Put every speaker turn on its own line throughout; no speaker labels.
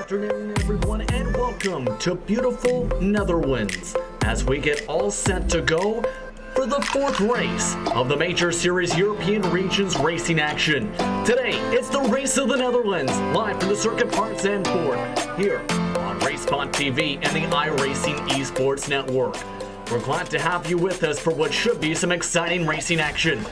afternoon, everyone, and welcome to beautiful Netherlands as we get all set to go for the fourth race of the Major Series European Regions racing action. Today, it's the Race of the Netherlands, live from the Circuit Park Zandvoort, here on RaceSpot TV and the iRacing Esports Network. We're glad to have you with us for what should be some exciting racing action.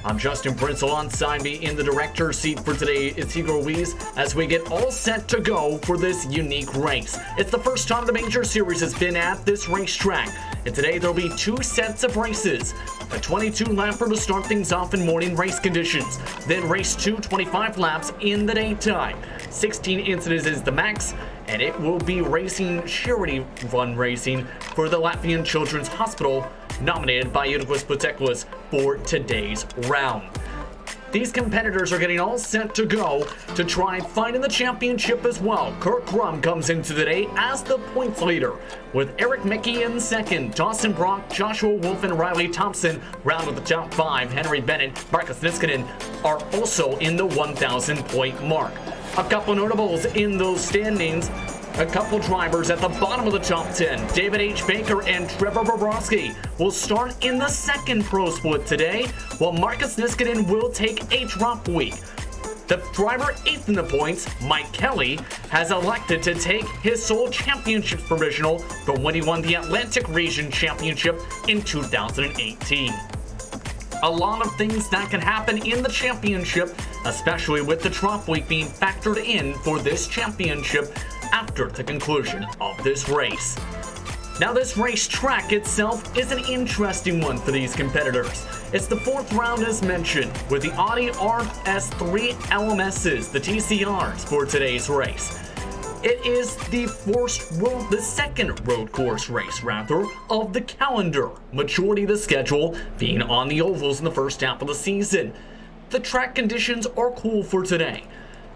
I'm Justin Prince. Alongside me in the director's seat for today is Igor Weiss as we get all set to go for this unique race. It's the first time the Major Series has been at this racetrack, and today there'll be two sets of races. A 22-lapper to start things off in morning race conditions, then race 2 25 laps in the daytime. 16 incidents is the max, and it will be racing charity run racing for the Latvian Children's Hospital, nominated by Unicus Puteklis for today's round. These competitors are getting all set to go to try and fight in the championship as well. Kurt Krum comes into the day as the points leader, with Eric Mickey in second. Dawson Brock, Joshua Wolf, and Riley Thompson round with the top 5. Henry Bennett, Marcus Niskanen are also in the 1,000 point mark. A couple notables in those standings. A couple drivers at the bottom of the top 10. David H. Baker and Trevor Bobrovsky will start in the second pro split today, while Marcus Niskanen will take a drop week. The driver 8th in the points, Mike Kelly, has elected to take his sole championship provisional from when he won the Atlantic Region Championship in 2018. A lot of things that can happen in the championship, especially with the drop week being factored in for this championship after the conclusion of this race. Now, this racetrack itself is an interesting one for these competitors. It's the fourth round as mentioned, with the Audi RS3 LMSs, the TCRs, for today's race. It is the second road course race, of the calendar, majority of the schedule being on the ovals in the first half of the season. The track conditions are cool for today.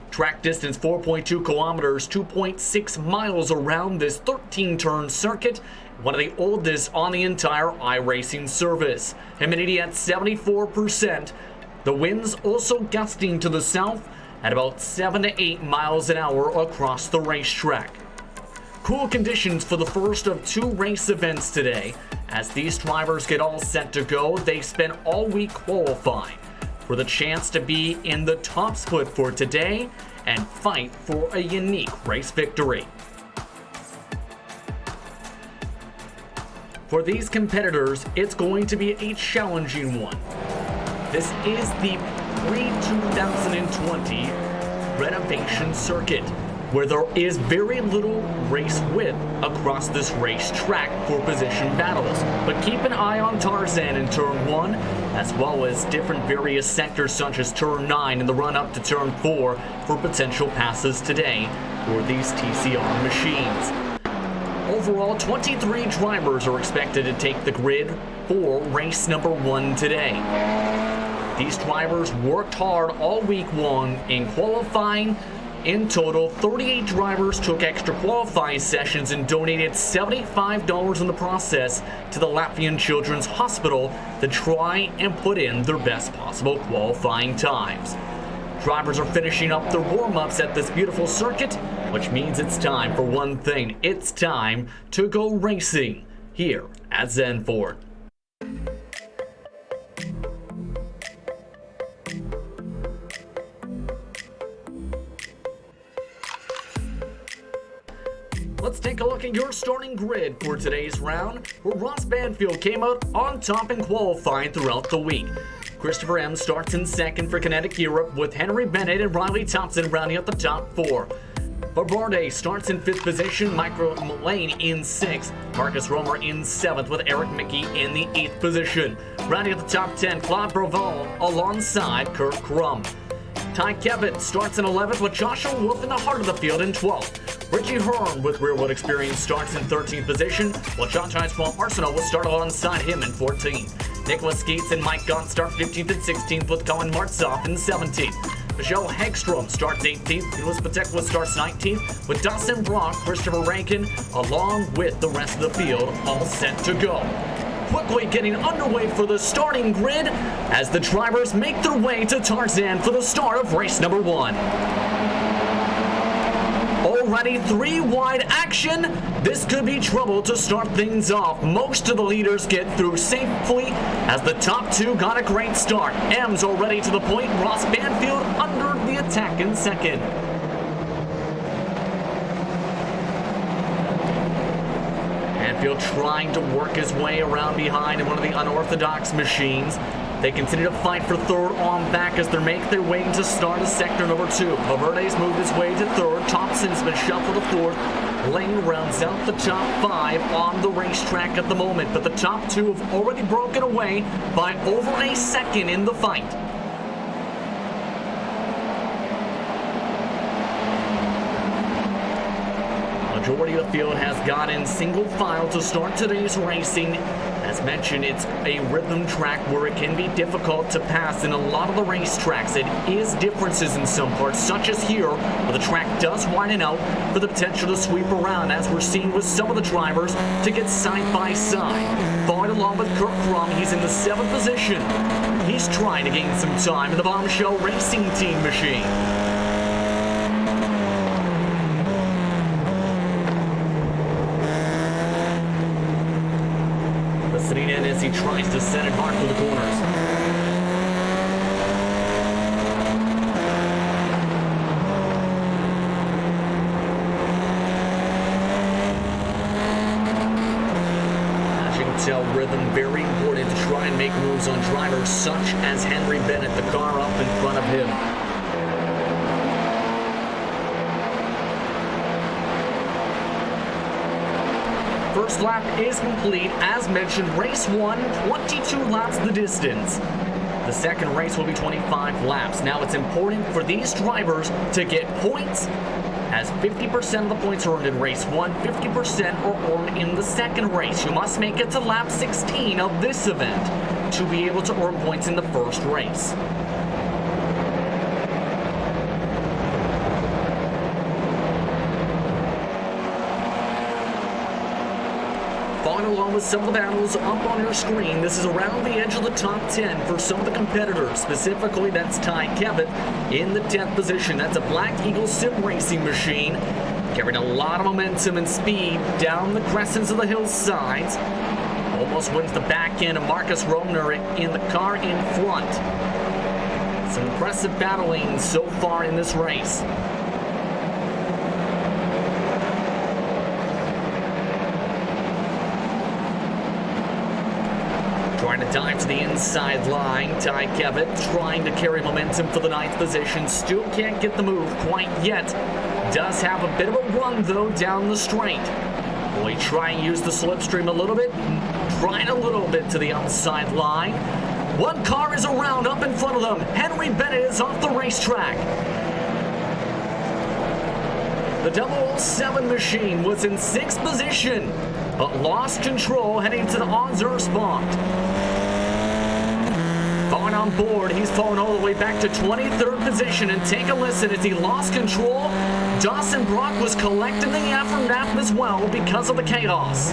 Track distance 4.2 kilometers, 2.6 miles around this 13-turn circuit, one of the oldest on the entire iRacing service. Humidity at 74%. The winds also gusting to the south at about 7 to 8 miles an hour across the racetrack. Cool conditions for the first of two race events today. As these drivers get all set to go, they spend all week qualifying for the chance to be in the top split for today and fight for a unique race victory. For these competitors, it's going to be a challenging one. This is the pre-2020 renovation circuit, where there is very little race width across this racetrack for position battles. But keep an eye on Tarzan in turn 1, as well as different various sectors such as turn 9 and the run up to turn 4 for potential passes today for these TCR machines. Overall, 23 drivers are expected to take the grid for race number 1 today. These drivers worked hard all week long in qualifying. In total, 38 drivers took extra qualifying sessions and donated $75 in the process to the Latvian Children's Hospital to try and put in their best possible qualifying times. Drivers are finishing up their warm-ups at this beautiful circuit, which means it's time for one thing. It's time to go racing here at Zandvoort. Let's take a look at your starting grid for today's round, where Ross Banfield came out on top in qualifying throughout the week. Christopher M. starts in second for Kinetic Europe, with Henry Bennett and Riley Thompson rounding out the top 4. Bavarde starts in 5th position, Michael Mullane in 6th, Marcus Romer in 7th, with Eric Mickey in the 8th position. Rounding out the top 10, Claude Braval alongside Kurt Krum. Ty Kevin starts in 11th, with Joshua Wolf in the heart of the field in 12th. Richie Hearn with rearwheel experience starts in 13th position, while John Swamp Arsenal will start alongside him in 14th. Nicholas Skeets and Mike Gunn start 15th and 16th, with Colin Martzoff in 17th. Michelle Hegstrom starts 18th, Unicus Puteklis starts 19th, with Dawson Brock, Christopher Rankin, along with the rest of the field, all set to go. Quickly getting underway for the starting grid as the drivers make their way to Tarzan for the start of race number 1. Already 3 wide action. This could be trouble to start things off. Most of the leaders get through safely as the top 2 got a great start. M's already to the point. Ross Banfield under the attack in second. Banfield trying to work his way around behind in one of the unorthodox machines. They continue to fight for third on back as they make their way to start of sector number 2. Valverde's moved his way to third. Thompson's been shuffled to fourth. Lane rounds out the top 5 on the racetrack at the moment, but the top 2 have already broken away by over a second in the fight. Majority of the field has got in single file to start today's racing. As mentioned, it's a rhythm track where it can be difficult to pass in a lot of the racetracks. It is differences in some parts, such as here, where the track does widen out for the potential to sweep around, as we're seeing with some of the drivers to get side by side. Following along with Kirk Crum, he's in the 7th position. He's trying to gain some time in the Bombshell Racing Team machine. Listening in as he tries to set it hard for the corners. As you can tell, rhythm very important to try and make moves on drivers such as Henry Bennett, the car up in front of him. First lap is complete. As mentioned, race 1, 22 laps the distance. The second race will be 25 laps. Now it's important for these drivers to get points, as 50% of the points are earned in race 1, 50% are earned in the second race. You must make it to lap 16 of this event to be able to earn points in the first race. Following along with some of the battles up on your screen, this is around the edge of the top 10 for some of the competitors. Specifically, that's Ty Kevitt in the 10th position. That's a Black Eagle sim racing machine, carrying a lot of momentum and speed down the crescents of the hillsides. Almost wins the back end of Marcus Romner in the car in front. Some impressive battling so far in this race. Trying to dive to the inside line. Ty Kevitt trying to carry momentum for the 9th position. Still can't get the move quite yet. Does have a bit of a run, though, down the straight. Will he try and use the slipstream a little bit? Trying a little bit to the outside line. One car is around up in front of them. Henry Bennett is off the racetrack. The 007 machine was in 6th position, but lost control heading to the Onzer spot. Falling on board, he's fallen all the way back to 23rd position, and take a listen as he lost control. Dawson Brock was collecting the aftermath as well because of the chaos.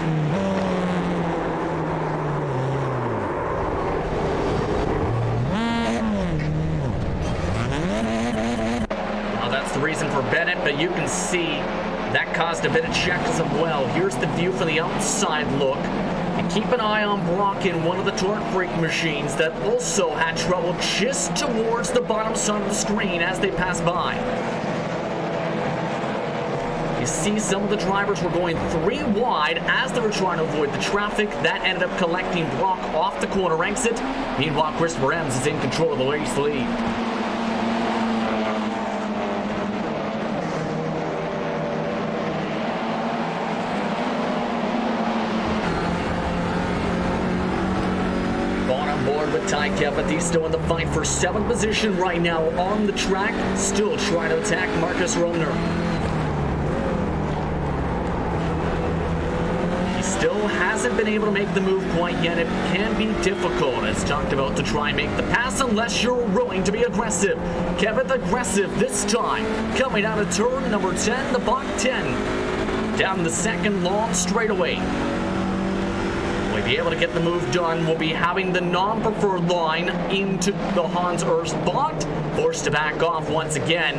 Well, that's the reason for Bennett, but you can see that caused a bit of checks as well. Here's the view from the outside look. And keep an eye on Brock in one of the Torque Freak machines that also had trouble just towards the bottom side of the screen as they pass by. You see some of the drivers were going 3 wide as they were trying to avoid the traffic. That ended up collecting Brock off the corner exit. Meanwhile, Christopher Ems is in control of the race lead. With Ty Kevitt, he's still in the fight for 7th position right now on the track, still trying to attack Marcus Romner. He still hasn't been able to make the move quite yet. It can be difficult, as talked about, to try and make the pass unless you're willing to be aggressive. Kevitt aggressive this time, coming out of turn number 10, the Bach 10, down the second long straightaway. Will he be able to get the move done? We'll be having the non-preferred line into the Hans Urs bot, forced to back off once again.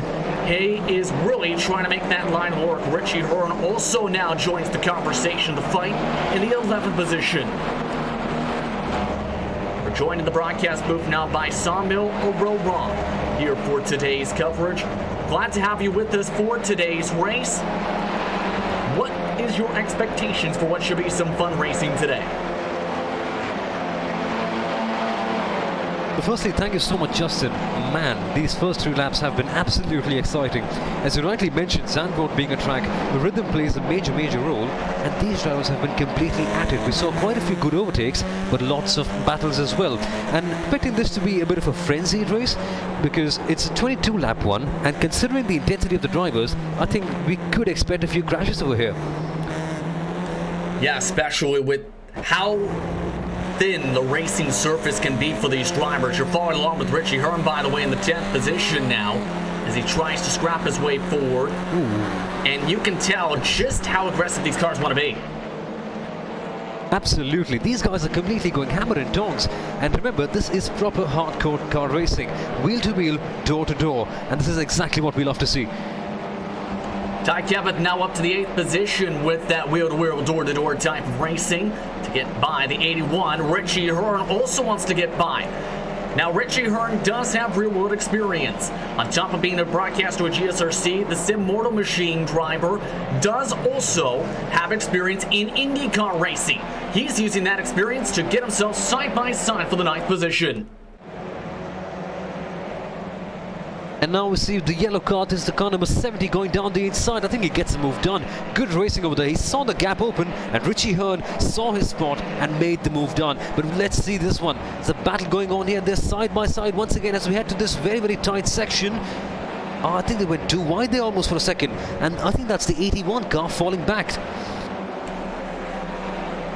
He is really trying to make that line work. Richie Hearn also now joins the conversation to fight in the 11th position. We're joined in the broadcast booth now by Sawmill Aurora here for today's coverage. Glad to have you with us for today's race. What is your expectations for what should be some fun racing today?
Well, firstly, thank you so much, Justin. Man, these first 3 laps have been absolutely exciting. As you rightly mentioned, Zandvoort being a track where rhythm plays a major role, and these drivers have been completely at it. We saw quite a few good overtakes, but lots of battles as well. And expecting this to be a bit of a frenzied race, because it's a 22-lap one, and considering the intensity of the drivers, I think we could expect a few crashes over here.
Yeah, especially with how thin the racing surface can be for these drivers. You're following along with Richie Hearn, by the way, in the 10th position now, as he tries to scrap his way forward. And you can tell just how aggressive these cars want to be.
Absolutely, these guys are completely going hammer and tongs. And remember, this is proper hardcore car racing, wheel to wheel, door to door, and this is exactly what we love to see.
Ty Kevith now up to the 8th position with that wheel-to-wheel, door-to-door type of racing to get by the 81. Richie Hearn also wants to get by. Now, Richie Hearn does have real-world experience. On top of being a broadcaster with GSRC, the Sim Mortal Machine driver does also have experience in IndyCar racing. He's using that experience to get himself side-by-side for the 9th position.
And now we see the yellow car. This is the car number 70 going down the inside. I think he gets the move done. Good racing over there. He saw the gap open, and Richie Hearn saw his spot and made the move done. But let's see this one. There's a battle going on here. They're side by side once again as we head to this very tight section. I think they went too wide there almost for a second. And I think that's the 81 car falling back.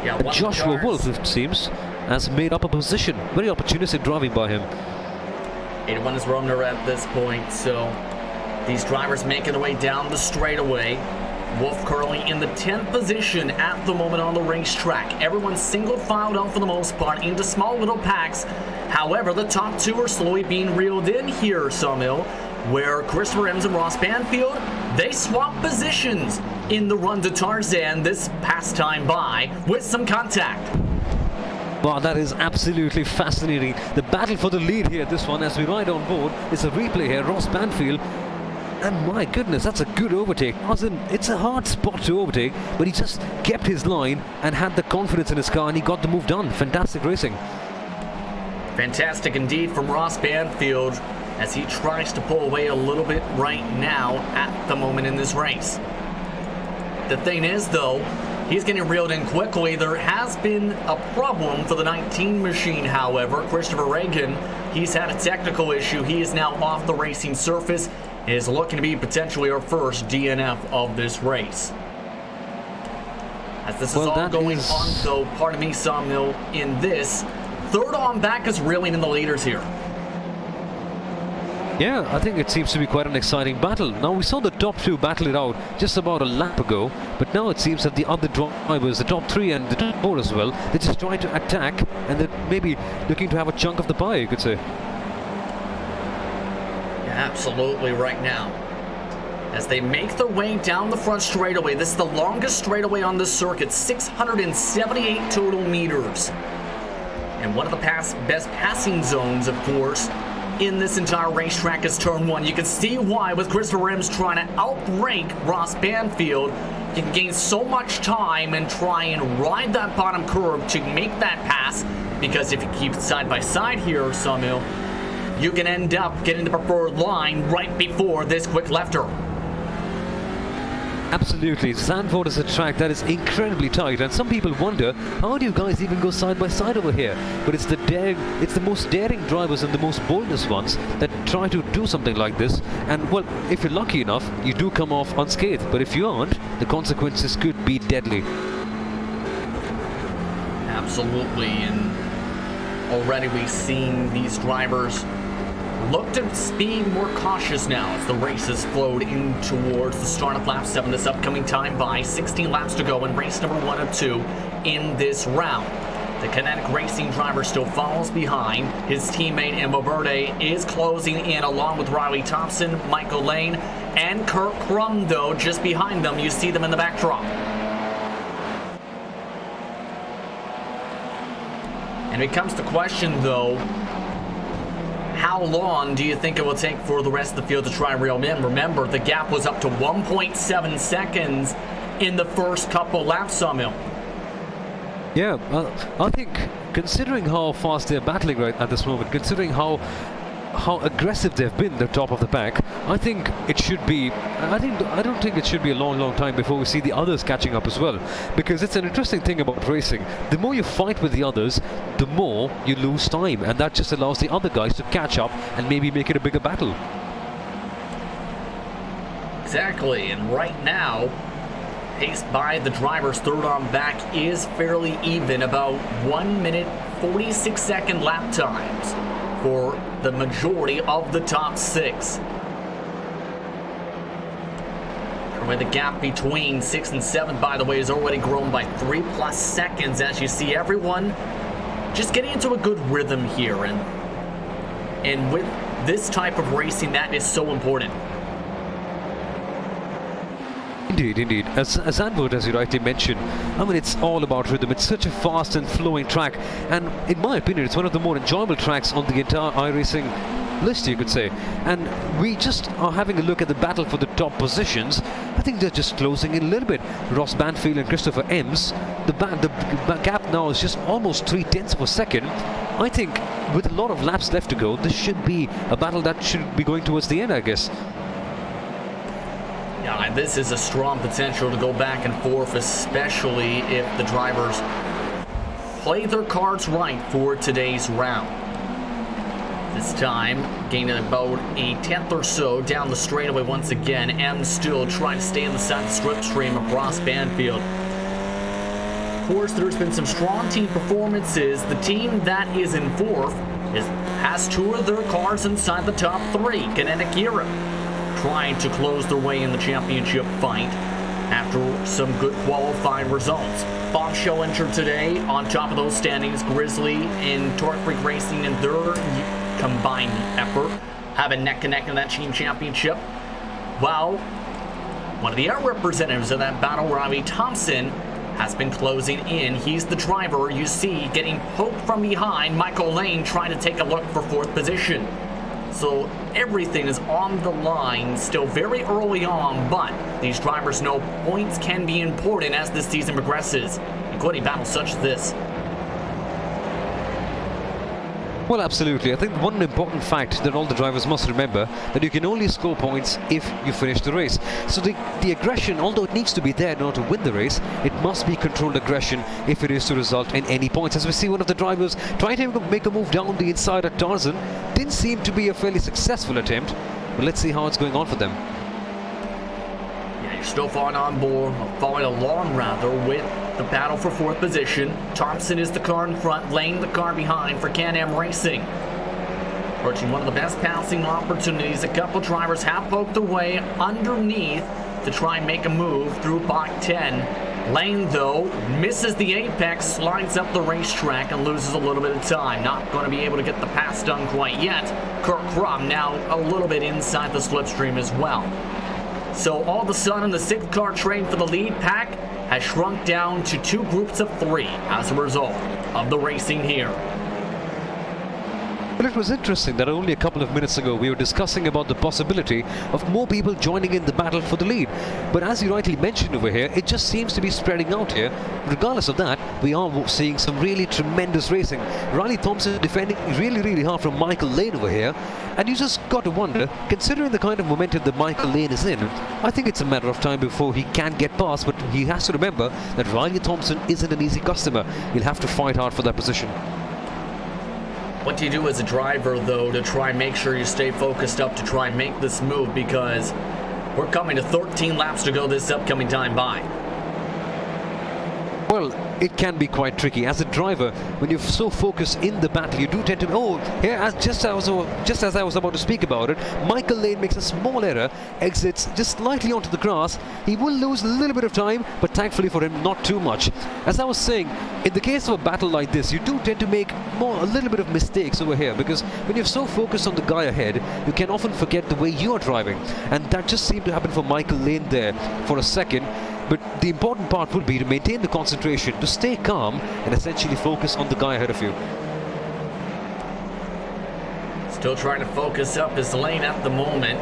Yeah,
Joshua Wolf, it seems, has made up a position. Very opportunistic driving by him.
81 is runner at this point, so these drivers making their way down the straightaway. Wolf currently in the 10th position at the moment on the racetrack. Everyone's single filed out for the most part into small little packs. However, the top 2 are slowly being reeled in here, Sawmill, where Christopher Ems and Ross Banfield, they swap positions in the run to Tarzan this past time by with some contact.
Wow, that is absolutely fascinating. The battle for the lead here, this one, as we ride on board, is a replay here. Ross Banfield, and my goodness, that's a good overtake. It's a hard spot to overtake, but he just kept his line and had the confidence in his car, and he got the move done. Fantastic racing.
Fantastic indeed from Ross Banfield as he tries to pull away a little bit right now at the moment in this race. The thing is, though, he's getting reeled in quickly. There has been a problem for the 19 machine, however. Christopher Reagan, he's had a technical issue. He is now off the racing surface. It is looking to be potentially our first DNF of this race. As this is all going on, though, pardon me, Sawmill, in this, third on back is reeling in the leaders here.
Yeah, I think it seems to be quite an exciting battle. Now, we saw the top 2 battle it out just about a lap ago, but now it seems that the other drivers, the top 3 and the top 4 as well, they're just trying to attack, and they're maybe looking to have a chunk of the pie, you could say.
Yeah, absolutely right now. As they make their way down the front straightaway, this is the longest straightaway on the circuit, 678 total meters. And one of the best passing zones, of course, in this entire racetrack is turn 1. You can see why with Christopher Ems trying to outrank Ross Banfield. You can gain so much time and try and ride that bottom curve to make that pass, because if you keep it side by side here, Sawmill, you can end up getting the preferred line right before this quick lefter.
Absolutely, Zandvoort is a track that is incredibly tight, and some people wonder, how do you guys even go side by side over here? But it's the most daring drivers and the most boldest ones that try to do something like this. And well, if you're lucky enough, you do come off unscathed. But if you aren't, the consequences could be deadly.
Absolutely, and already we've seen these drivers look to be more cautious now as the race has flowed in towards the start of lap 7 this upcoming time by 16 laps to go in race number 1 of 2 in this round. The Kinetic Racing driver still follows behind. His teammate Emma Verde is closing in along with Riley Thompson, Michael Lane, and Kurt Crum, though, just behind them. You see them in the backdrop. And it comes to question, though, how long do you think it will take for the rest of the field to try and reel in? Remember, the gap was up to 1.7 seconds in the first couple laps on him.
Yeah, I think considering how fast they're battling right at this moment, considering how aggressive they've been, the top of the pack, I think it should be. I don't think it should be a long time before we see the others catching up as well. Because it's an interesting thing about racing. The more you fight with the others, the more you lose time, and that just allows the other guys to catch up and maybe make it a bigger battle.
Exactly, and right now, paced by the drivers third on back is fairly even, about 1 minute 46 second lap times for the majority of the top six. Where the gap between 6 and 7, by the way, has already grown by 3+ seconds, as you see everyone just getting into a good rhythm here, and with this type of racing, that is so important.
Indeed. As Zandvoort, as you rightly mentioned, I mean, it's all about rhythm. It's such a fast and flowing track, and in my opinion, it's one of the more enjoyable tracks on the entire iRacing list, you could say. And we just are having a look at the battle for the top positions. I think they're just closing in a little bit. Ross Banfield and Christopher Ems, the gap now is just almost 0.3 of a second. I think with a lot of laps left to go, this should be a battle that should be going towards the end, I guess.
Yeah, this is a strong potential to go back and forth, especially if the drivers play their cards right for today's round. This time, gaining about a 10th or so down the straightaway once again. M still trying to stay on the side of the slipstream of Ross Banfield. Of course, there's been some strong team performances. The team that is in fourth has two of their cars inside the top three. Kinetic Europe trying to close their way in the championship fight after some good qualifying results. Bombshell entered today on top of those standings. Grizzly and Torque Freak Racing in their combined effort have a neck and neck in that team championship. While one of the air representatives of that battle, Riley Thompson, has been closing in. He's the driver you see getting poked from behind. Michael Lane trying to take a look for fourth position. So everything is on the line, still very early on, but these drivers know points can be important as this season progresses, including battles such as this.
Well, absolutely. I think one important fact that all the drivers must remember, that you can only score points if you finish the race. So the aggression, although it needs to be there in order to win the race, it must be controlled aggression if it is to result in any points. As we see one of the drivers trying to make a move down the inside at Tarzan, didn't seem to be a fairly successful attempt, but let's see how it's going on for them.
Yeah, you're still following along with the battle for fourth position. Thompson is the car in front, Lane the car behind for Can-Am Racing. Approaching one of the best passing opportunities. A couple drivers have poked away underneath to try and make a move through Bach 10. Lane, though, misses the apex, slides up the racetrack, and loses a little bit of time. Not going to be able to get the pass done quite yet. Kurt Crum now a little bit inside the slipstream as well. So all of a sudden, the 6-car train for the lead pack has shrunk down to 2 groups of 3 as a result of the racing here.
Well, it was interesting that only a couple of minutes ago we were discussing about the possibility of more people joining in the battle for the lead. But as you rightly mentioned over here, it just seems to be spreading out here. Regardless of that, we are seeing some really tremendous racing. Riley Thompson defending really hard from Michael Lane over here. And you just got to wonder, considering the kind of momentum that Michael Lane is in, I think it's a matter of time before he can get past. But he has to remember that Riley Thompson isn't an easy customer. He'll have to fight hard for that position.
What do you do as a driver, though, to try and make sure you stay focused up to try and make this move? Because we're coming to 13 laps to go this upcoming time by.
Well, it can be quite tricky. As a driver, when you're so focused in the battle, you do tend to... Oh, here, just as I was about to speak about it, Michael Lane makes a small error, exits just slightly onto the grass. He will lose a little bit of time, but thankfully for him, not too much. As I was saying, in the case of a battle like this, you do tend to make a little bit of mistakes over here, because when you're so focused on the guy ahead, you can often forget the way you're driving. And that just seemed to happen for Michael Lane there for a second. But the important part would be to maintain the concentration, to stay calm and essentially focus on the guy ahead of you.
Still trying to focus up his lane at the moment.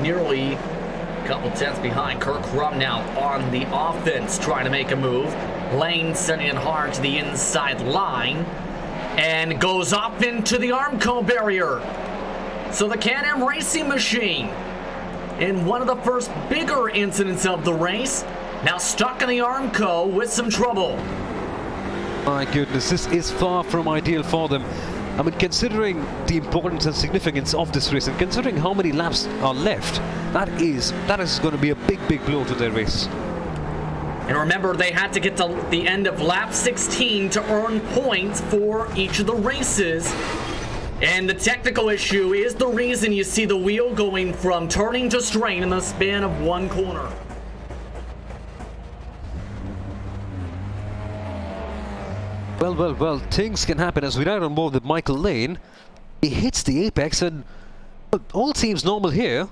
Nearly a couple tenths behind. Kirk Crum now on the offense, trying to make a move. Lane sending it hard to the inside line and goes up into the Armco barrier. So the Can-Am Racing Machine, in one of the first bigger incidents of the race, now stuck in the Armco with some trouble.
My goodness, this is far from ideal for them. I mean, considering the importance and significance of this race, and considering how many laps are left, that is going to be a big blow to their race.
And remember, they had to get to the end of lap 16 to earn points for each of the races. And the technical issue is the reason you see the wheel going from turning to straight in the span of one corner.
Well, things can happen as we ride on board with Michael Lane. He hits the apex and all seems normal here.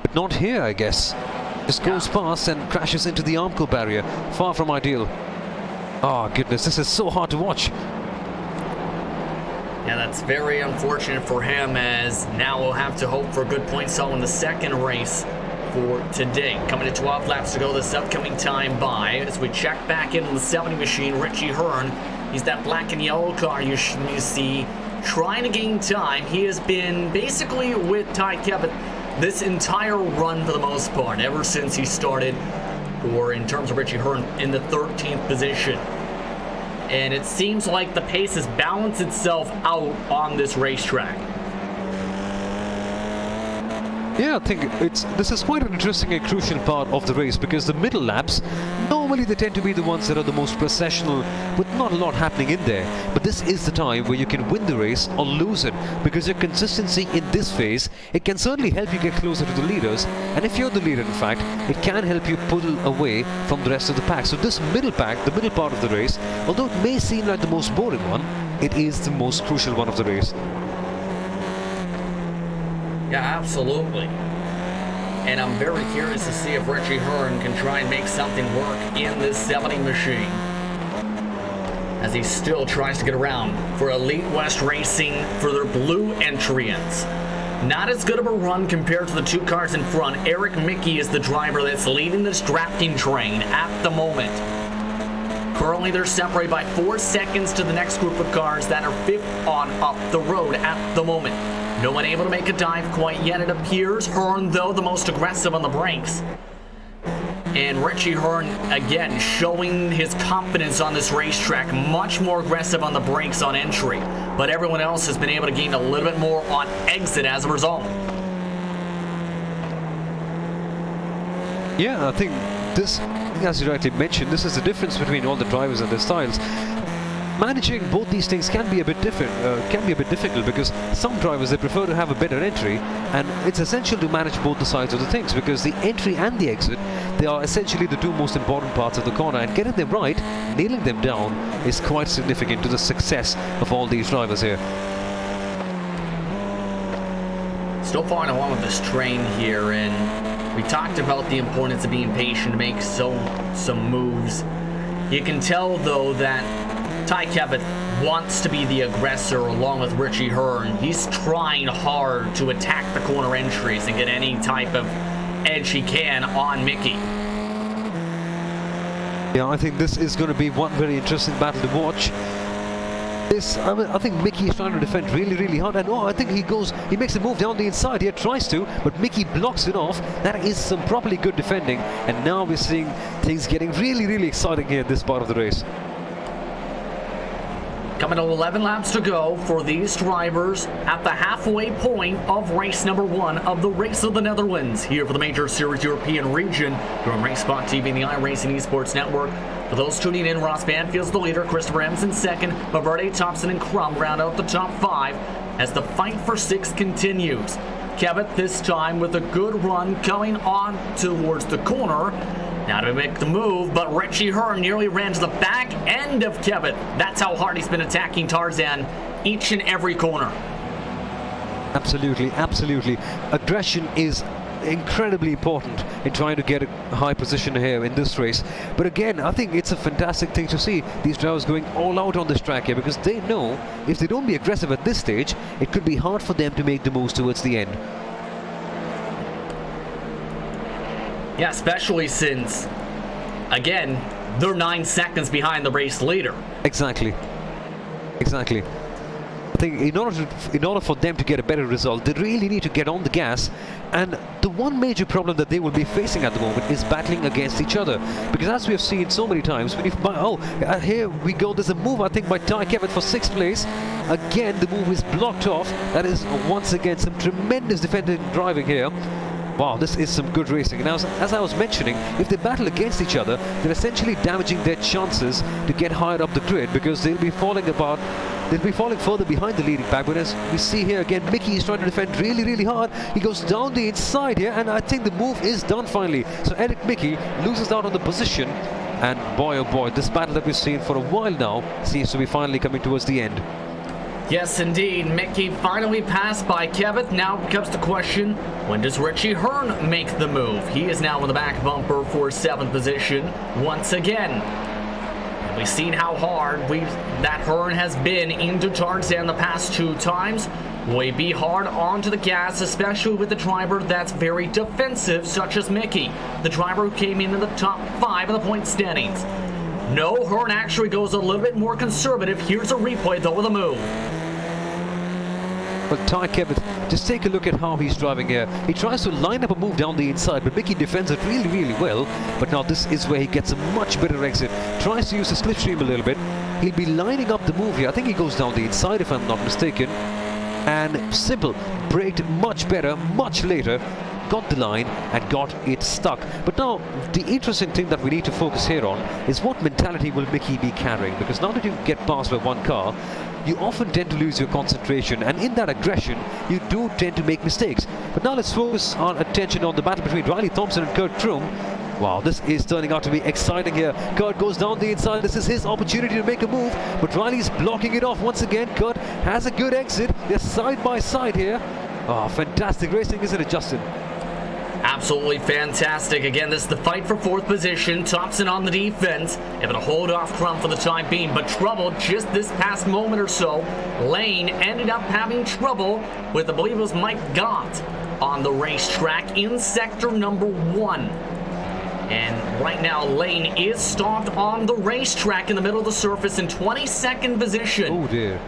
But not here, I guess. Just goes past and crashes into the Armco barrier. Far from ideal. Oh goodness, this is so hard to watch.
Yeah, that's very unfortunate for him, as now we'll have to hope for a good point solo in the second race for today. Coming to 12 laps to go this upcoming time by. As we check back into the 70 machine, Richie Hearn, he's that black and yellow car you see trying to gain time. He has been basically with Ty Kevin this entire run for the most part, ever since he started, or in terms of Richie Hearn, in the 13th position. And it seems like the pace has balanced itself out on this racetrack.
Yeah, I think this is quite an interesting and crucial part of the race, because the middle laps, normally they tend to be the ones that are the most processional, with not a lot happening in there. But this is the time where you can win the race or lose it, because your consistency in this phase, it can certainly help you get closer to the leaders. And if you're the leader, in fact, it can help you pull away from the rest of the pack. So this middle pack, the middle part of the race, although it may seem like the most boring one, it is the most crucial one of the race.
Yeah, absolutely. And I'm very curious to see if Richie Hearn can try and make something work in this 70 machine, as he still tries to get around for Elite West Racing for their blue entrants. Not as good of a run compared to the two cars in front. Eric Mickey is the driver that's leading this drafting train at the moment. Currently, they're separated by 4 seconds to the next group of cars that are fifth on up the road at the moment. No one able to make a dive quite yet, it appears. Hearn, though, the most aggressive on the brakes. And Richie Hearn, again, showing his confidence on this racetrack. Much more aggressive on the brakes on entry. But everyone else has been able to gain a little bit more on exit as a result.
Yeah, I think this, as you rightly mentioned, this is the difference between all the drivers and their styles. Managing both these things can be a bit difficult, because some drivers, they prefer to have a better entry, and it's essential to manage both the sides of the things, because the entry and the exit, they are essentially the two most important parts of the corner, and getting them right, nailing them down, is quite significant to the success of all these drivers here.
Still following along with this train here, and we talked about the importance of being patient to make some moves. You can tell, though, that Ty Kevin wants to be the aggressor along with Richie Hearn. He's trying hard to attack the corner entries and get any type of edge he can on Mickey.
Yeah, I think this is going to be one very interesting battle to watch. I think Mickey is trying to defend really hard, and I think he makes a move down the inside. He tries to, but Mickey blocks it off. That is some properly good defending, and now we're seeing things getting really exciting here in this part of the race.
Coming to 11 laps to go for these drivers at the halfway point of race number 1 of the Race of the Netherlands here for the Major Series European region. You're on RaceSpot TV and the iRacing Esports Network. For those tuning in, Ross Banfield's the leader, Christopher Emerson second, Valverde, Thompson, and Crum round out the top 5 as the fight for 6 continues. Kevitt this time with a good run coming on towards the corner. Now to make the move, but Richie Hearn nearly ran to the back end of Kevitt. That's how hard he's been attacking Tarzan each and every corner.
Absolutely, absolutely. Aggression is incredibly important in trying to get a high position here in this race. But again, I think it's a fantastic thing to see these drivers going all out on this track here, because they know if they don't be aggressive at this stage, it could be hard for them to make the moves towards the end.
Yeah, especially since, again, they're 9 seconds behind the race leader.
Exactly. Exactly. I think in order for them to get a better result, they really need to get on the gas. And the one major problem that they will be facing at the moment is battling against each other. Because as we have seen so many times, when here we go, there's a move I think by Ty Kevitt for 6th place. Again, the move is blocked off. That is once again some tremendous defending driving here. Wow, this is some good racing. Now, as I was mentioning, if they battle against each other, they're essentially damaging their chances to get higher up the grid, because they'll be falling further behind the leading pack. But as we see here again, Mickey is trying to defend really, really hard. He goes down the inside here, and I think the move is done finally. So Eric Mickey loses out on the position, and boy oh boy, this battle that we've seen for a while now seems to be finally coming towards the end.
Yes, indeed. Mickey finally passed by Kevitt. Now becomes the question, when does Richie Hearn make the move? He is now in the back bumper for 7th position once again. And we've seen how hard that Hearn has been into Tarzan the past 2 times. Will he be hard onto the gas, especially with the driver that's very defensive, such as Mickey, the driver who came into the top 5 of the point standings? No, Hearn actually goes a little bit more conservative. Here's a replay, though, of the move.
But Ty Kevitt, just take a look at how he's driving here. He tries to line up a move down the inside, but Mickey defends it really, really well. But now this is where he gets a much better exit. Tries to use the slipstream a little bit. He'll be lining up the move here. I think he goes down the inside, if I'm not mistaken. And simple, braked much better, much later. Got the line and got it stuck. But now the interesting thing that we need to focus here on is what mentality will Mickey be carrying, because now that you get passed by one car, you often tend to lose your concentration, and in that aggression you do tend to make mistakes. But now let's focus our attention on the battle between Riley Thompson and Kurt Kroom. Wow, this is turning out to be exciting here. Kurt goes down the inside. This is his opportunity to make a move, but Riley's blocking it off once again. Kurt has a good exit. They're side by side here. Oh, fantastic racing, isn't it, Justin?
Absolutely fantastic. Again, this is the fight for 4th position. Thompson on the defense, able to hold off Crum for the time being, but trouble just this past moment or so. Lane ended up having trouble with, I believe it was Mike Gott on the racetrack in sector number 1. And right now, Lane is stopped on the racetrack in the middle of the surface in 22nd position.
Oh dear.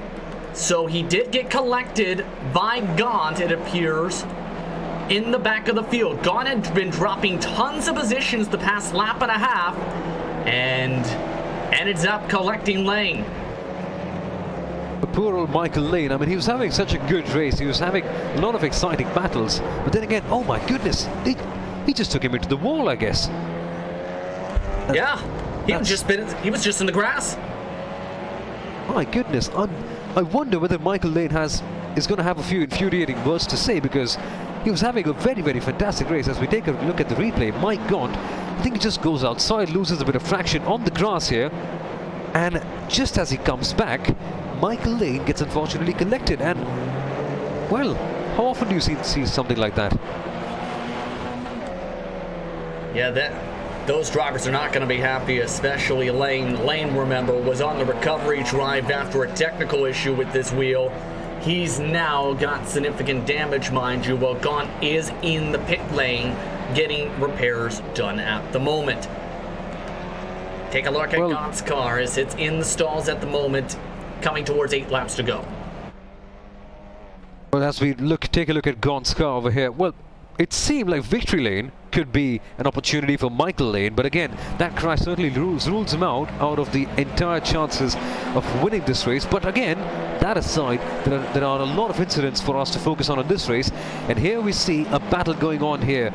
So he did get collected by Gaunt, it appears, in the back of the field. Gaunt had been dropping tons of positions the past lap and a half, and ended up collecting Lane.
Poor old Michael Lane. I mean, he was having such a good race. He was having a lot of exciting battles. But then again, oh my goodness, he just took him into the wall, I guess.
Yeah, he was just in the grass.
My goodness, I wonder whether Michael Lane is going to have a few infuriating words to say, because he was having a very, very fantastic race. As we take a look at the replay, Mike Gaunt, I think he just goes outside, loses a bit of traction on the grass here, and just as he comes back, Michael Lane gets unfortunately collected. And well, how often do you see something like that?
Yeah, those drivers are not going to be happy, especially Lane. Lane, remember, was on the recovery drive after a technical issue with this wheel. He's now got significant damage, mind you, while Gaunt is in the pit lane getting repairs done at the moment. Take a look at Gaunt's car as it's in the stalls at the moment, coming towards 8 laps to go.
Well, as we take a look at Gaunt's car over here, well, it seemed like victory lane could be an opportunity for Michael Lane, but again, that crash certainly rules him out of the entire chances of winning this race. But again, that aside, there are a lot of incidents for us to focus on in this race, and here we see a battle going on here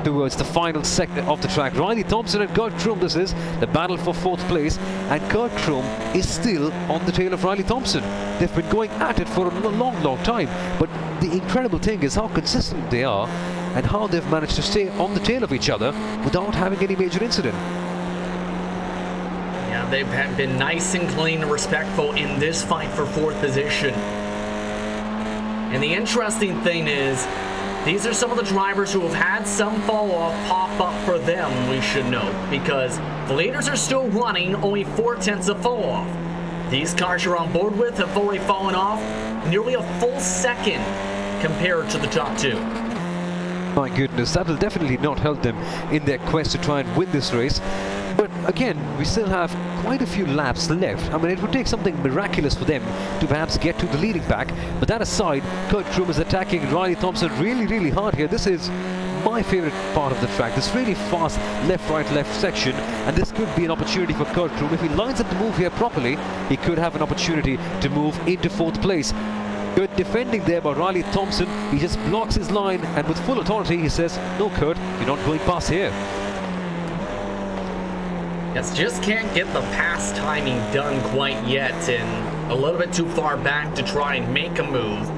towards the final sector of the track. Riley Thompson and Kurt Kroom, this is the battle for 4th place, and Kurt Kroom is still on the tail of Riley Thompson. They've been going at it for a long time, but the incredible thing is how consistent they are and how they've managed to stay on the tail of each other without having any major incident.
Yeah, they've been nice and clean and respectful in this fight for 4th position. And the interesting thing is, these are some of the drivers who have had some fall off pop up for them, we should note, because the leaders are still running only 4/10 of fall off. These cars you're on board with have already fallen off nearly a full second compared to the top 2.
My goodness, that will definitely not help them in their quest to try and win this race. But again, we still have quite a few laps left. I mean, it would take something miraculous for them to perhaps get to the leading pack. But that aside, Kurt Kroom is attacking Riley Thompson really hard here. This is my favorite part of the track, this really fast left section, and this could be an opportunity for Kurt Kroom. If he lines up the move here properly, he could have an opportunity to move into 4th place. Good defending there by Riley Thompson. He just blocks his line, and with full authority he says, "No, Kurt, you're not going past here."
Yes, just can't get the pass timing done quite yet, and a little bit too far back to try and make a move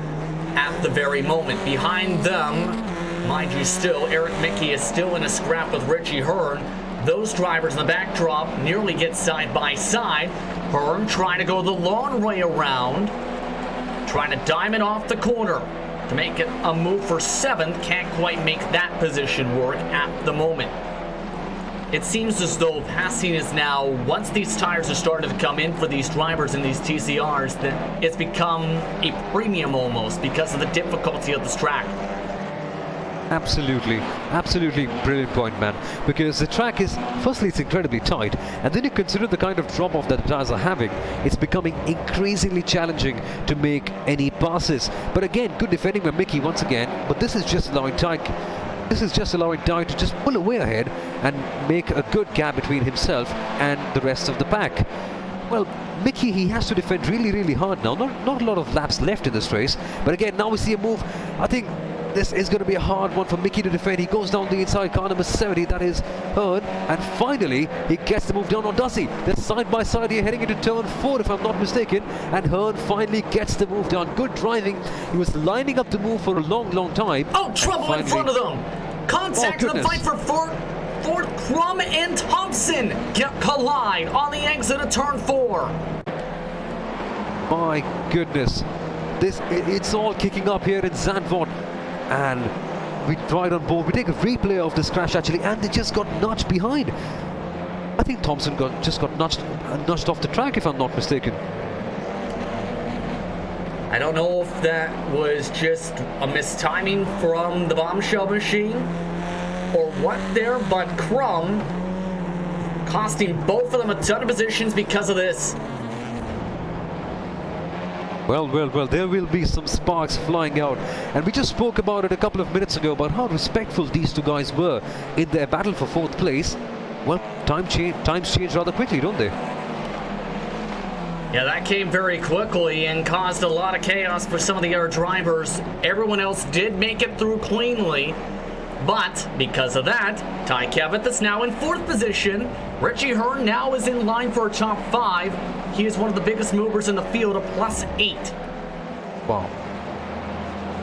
at the very moment. Behind them, mind you, still, Eric Mickey is still in a scrap with Richie Hearn. Those drivers in the backdrop nearly get side by side. Hearn trying to go the long way around, trying to diamond off the corner to make it a move for 7th. Can't quite make that position work at the moment. It seems as though passing is now, once these tires have started to come in for these drivers in these TCRs, that it's become a premium almost because of the difficulty of this track.
Absolutely brilliant point, man, because the track is, firstly, it's incredibly tight, and then you consider the kind of drop-off that the tires are having. It's becoming increasingly challenging to make any passes. But again, good defending by Mickey once again, but this is just allowing Ty to just pull away ahead and make a good gap between himself and the rest of the pack. Well, Mickey, he has to defend really hard now. Not a lot of laps left in this race, but again, now we see a move. I think this is going to be a hard one for Mickey to defend. He goes down the inside, car number 70, that is Hearn, and finally he gets the move down, or does he? They're side by side here heading into turn 4 if I'm not mistaken, and Hearn finally gets the move down. Good driving. He was lining up the move for a long time.
Oh, trouble in front of them! Contact in the fight for 4th. Kroom and Thompson collide on the exit of turn 4.
My goodness, it's all kicking up here in Zandvoort. And we tried on board, we take a replay of this crash actually, and they just got nudged behind. I think Thompson just got nudged off the track if I'm not mistaken.
I don't know if that was just a mistiming from the bombshell machine or what there, but Kroom costing both of them a ton of positions because of this.
Well, there will be some sparks flying out, and we just spoke about it a couple of minutes ago about how respectful these two guys were in their battle for 4th place. Well, times change rather quickly, don't they?
Yeah, that came very quickly and caused a lot of chaos for some of the other drivers. Everyone else did make it through cleanly, but because of that, Ty Kevett is now in 4th position. Richie Hearn now is in line for a top 5. He is one of the biggest movers in the field, a +8.
Wow.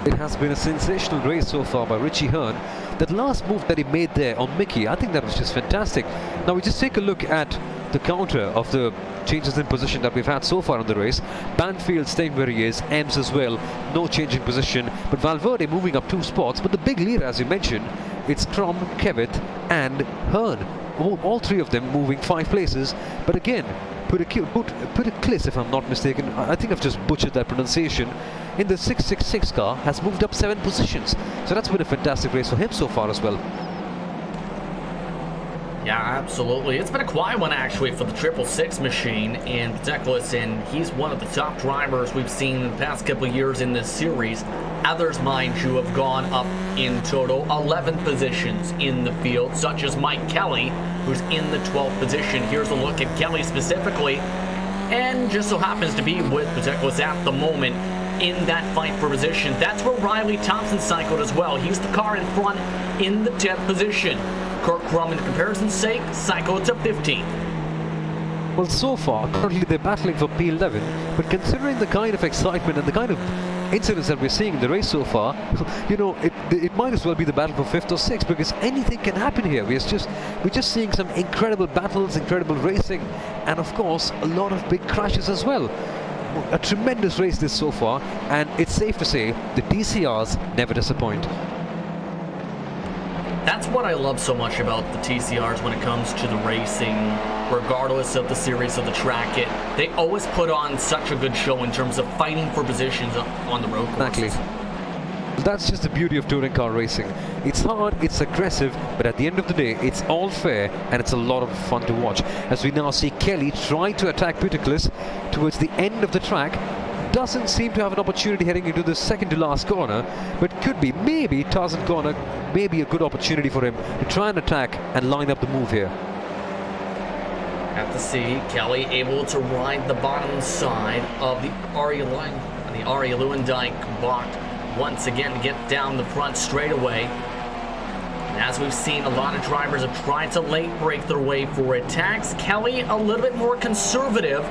It has been a sensational race so far by Richie Hearn. That last move that he made there on Mickey, I think that was just fantastic. Now we just take a look at the counter of the changes in position that we've had so far in the race. Banfield staying where he is, Ems as well, no change in position, but Valverde moving up 2 spots. But the big leader, as you mentioned, it's Kroom, Kevett and Hearn. All 3 of them moving 5 places, but again, Puteklis, if I'm not mistaken, I think I've just butchered that pronunciation, in the 666 car has moved up 7 positions. So that's been a fantastic race for him so far as well.
Yeah, absolutely. It's been a quiet one, actually, for the 666 machine in particular, and he's one of the top drivers we've seen in the past couple of years in this series. Others, mind you, have gone up in total 11 positions in the field, such as Mike Kelly, who's in the 12th position. Here's a look at Kelly specifically, and just so happens to be with Particulars at the moment in that fight for position. That's where Riley Thompson cycled as well. He's the car in front in the 10th position. Kirk Crum, in comparison's sake, cycled to 15th.
Well, so far, currently they're battling for P11, but considering the kind of excitement and the kind of incidents that we're seeing in the race so far, you know, it might as well be the battle for 5th or 6th, because anything can happen here. We're just seeing some incredible battles, incredible racing, and of course, a lot of big crashes as well. A tremendous race this so far, and it's safe to say the TCRs never disappoint.
That's what I love so much about the TCRs when it comes to the racing, regardless of the series of the track. They always put on such a good show in terms of fighting for positions on the road courses.
Exactly. That's just the beauty of touring car racing. It's hard, it's aggressive, but at the end of the day, it's all fair, and it's a lot of fun to watch. As we now see Kelly trying to attack Puticlus towards the end of the track. Doesn't seem to have an opportunity heading into the second to last corner, but could be, maybe Tarzan corner, maybe a good opportunity for him to try and attack and line up the move here.
Have to see Kelly able to ride the bottom side of the Aria Lewandijk block once again to get down the front straightaway. And as we've seen, a lot of drivers have tried to late break their way for attacks. Kelly a little bit more conservative.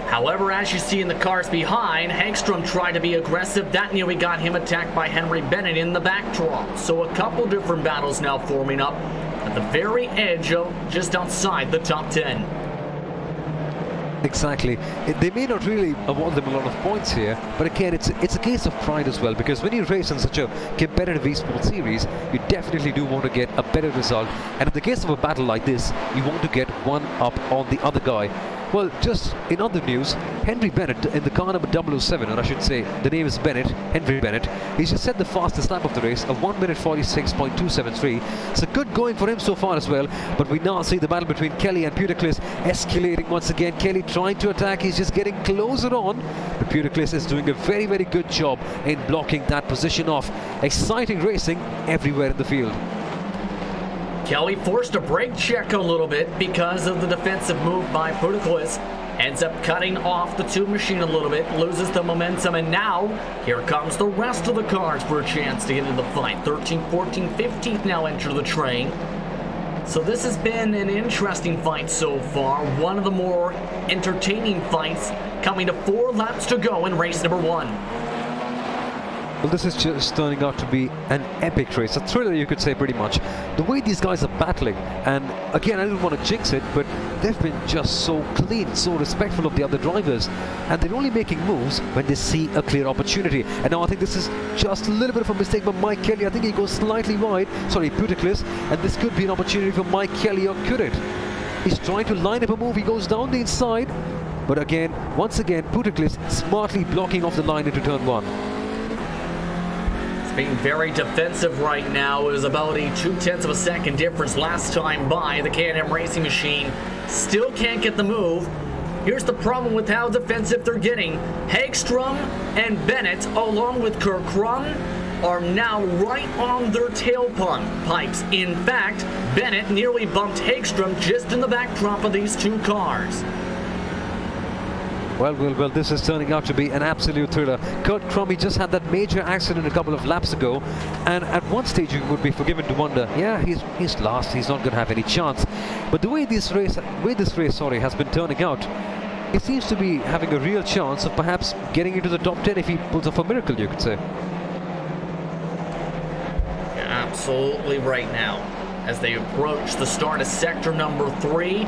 However, as you see in the cars behind, Hagstrom tried to be aggressive. That nearly got him attacked by Henry Bennett in the back draw. So a couple different battles now forming up at the very edge of just outside the top 10.
Exactly. They may not really award them a lot of points here, but again, it's a case of pride as well, because when you race in such a competitive esports series, you definitely do want to get a better result. And in the case of a battle like this, you want to get one up on the other guy. Well, just in other news, Henry Bennett in the car number 007, or I should say the name is Bennett, Henry Bennett, he's just set the fastest lap of the race, a 1 minute 46.273. So good going for him so far as well, but we now see the battle between Kelly and Puticlus escalating once again. Kelly trying to attack, he's just getting closer on, but Puticlus is doing a very, very good job in blocking that position off. Exciting racing everywhere in the field.
Kelly forced a brake check a little bit because of the defensive move by Puticlus. Ends up cutting off the tube machine a little bit, loses the momentum, and now here comes the rest of the cars for a chance to get into the fight. 13th, 14th, 15th now enter the train. So this has been an interesting fight so far, one of the more entertaining fights, coming to 4 laps to go in race number 1.
Well, this is just turning out to be an epic race, a thriller you could say pretty much. The way these guys are battling, and again I don't want to jinx it, but they've been just so clean, so respectful of the other drivers, and they're only making moves when they see a clear opportunity. And now I think this is just a little bit of a mistake by Mike Kelly. I think he goes slightly wide, sorry, Puticlus, and this could be an opportunity for Mike Kelly, or could it? He's trying to line up a move, he goes down the inside, but again, once again, Puticlus smartly blocking off the line into turn 1.
Being very defensive right now. It was about a 0.2 of a second difference last time by. The K&M Racing Machine still can't get the move. Here's the problem with how defensive they're getting. Hagstrom and Bennett, along with Kirk Crum, are now right on their tailpipes. In fact, Bennett nearly bumped Hagstrom just in the backdrop of these two cars.
Well, this is turning out to be an absolute thriller. Kurt Crum just had that major accident a couple of laps ago, and at one stage you would be forgiven to wonder, yeah, he's last, he's not going to have any chance. But the way this race has been turning out, he seems to be having a real chance of perhaps getting into the top 10 if he pulls off a miracle, you could say.
Absolutely right now. As they approach the start of sector number 3,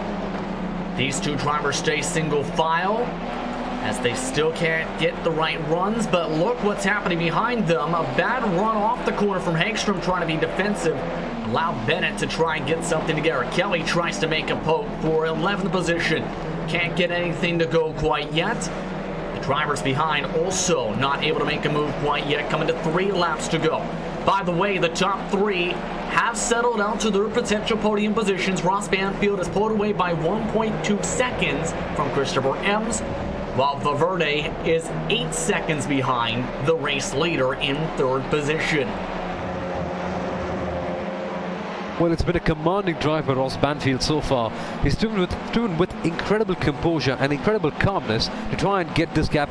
these two drivers stay single file, as they still can't get the right runs, but look what's happening behind them. A bad run off the corner from Hagstrom trying to be defensive. Allow Bennett to try and get something together. Kelly tries to make a poke for 11th position. Can't get anything to go quite yet. The drivers behind also not able to make a move quite yet, coming to 3 laps to go. By the way, the top 3 have settled out to their potential podium positions. Ross Banfield is pulled away by 1.2 seconds from Christopher Ems, while Valverde is 8 seconds behind the race leader in third position.
Well, it's been a commanding drive by Ross Banfield so far. He's driven with incredible composure and incredible calmness to try and get this gap.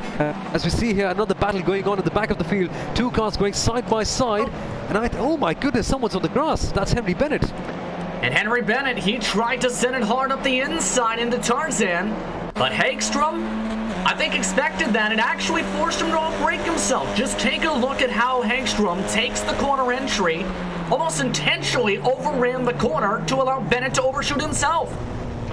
As we see here, another battle going on at the back of the field. Two cars going side by side. And oh my goodness, someone's on the grass. That's Henry Bennett.
And Henry Bennett, he tried to send it hard up the inside into Tarzan. But Hagstrom, I think, expected that. It actually forced him to outbrake himself. Just take a look at how Hagstrom takes the corner entry, almost intentionally overran the corner to allow Bennett to overshoot himself.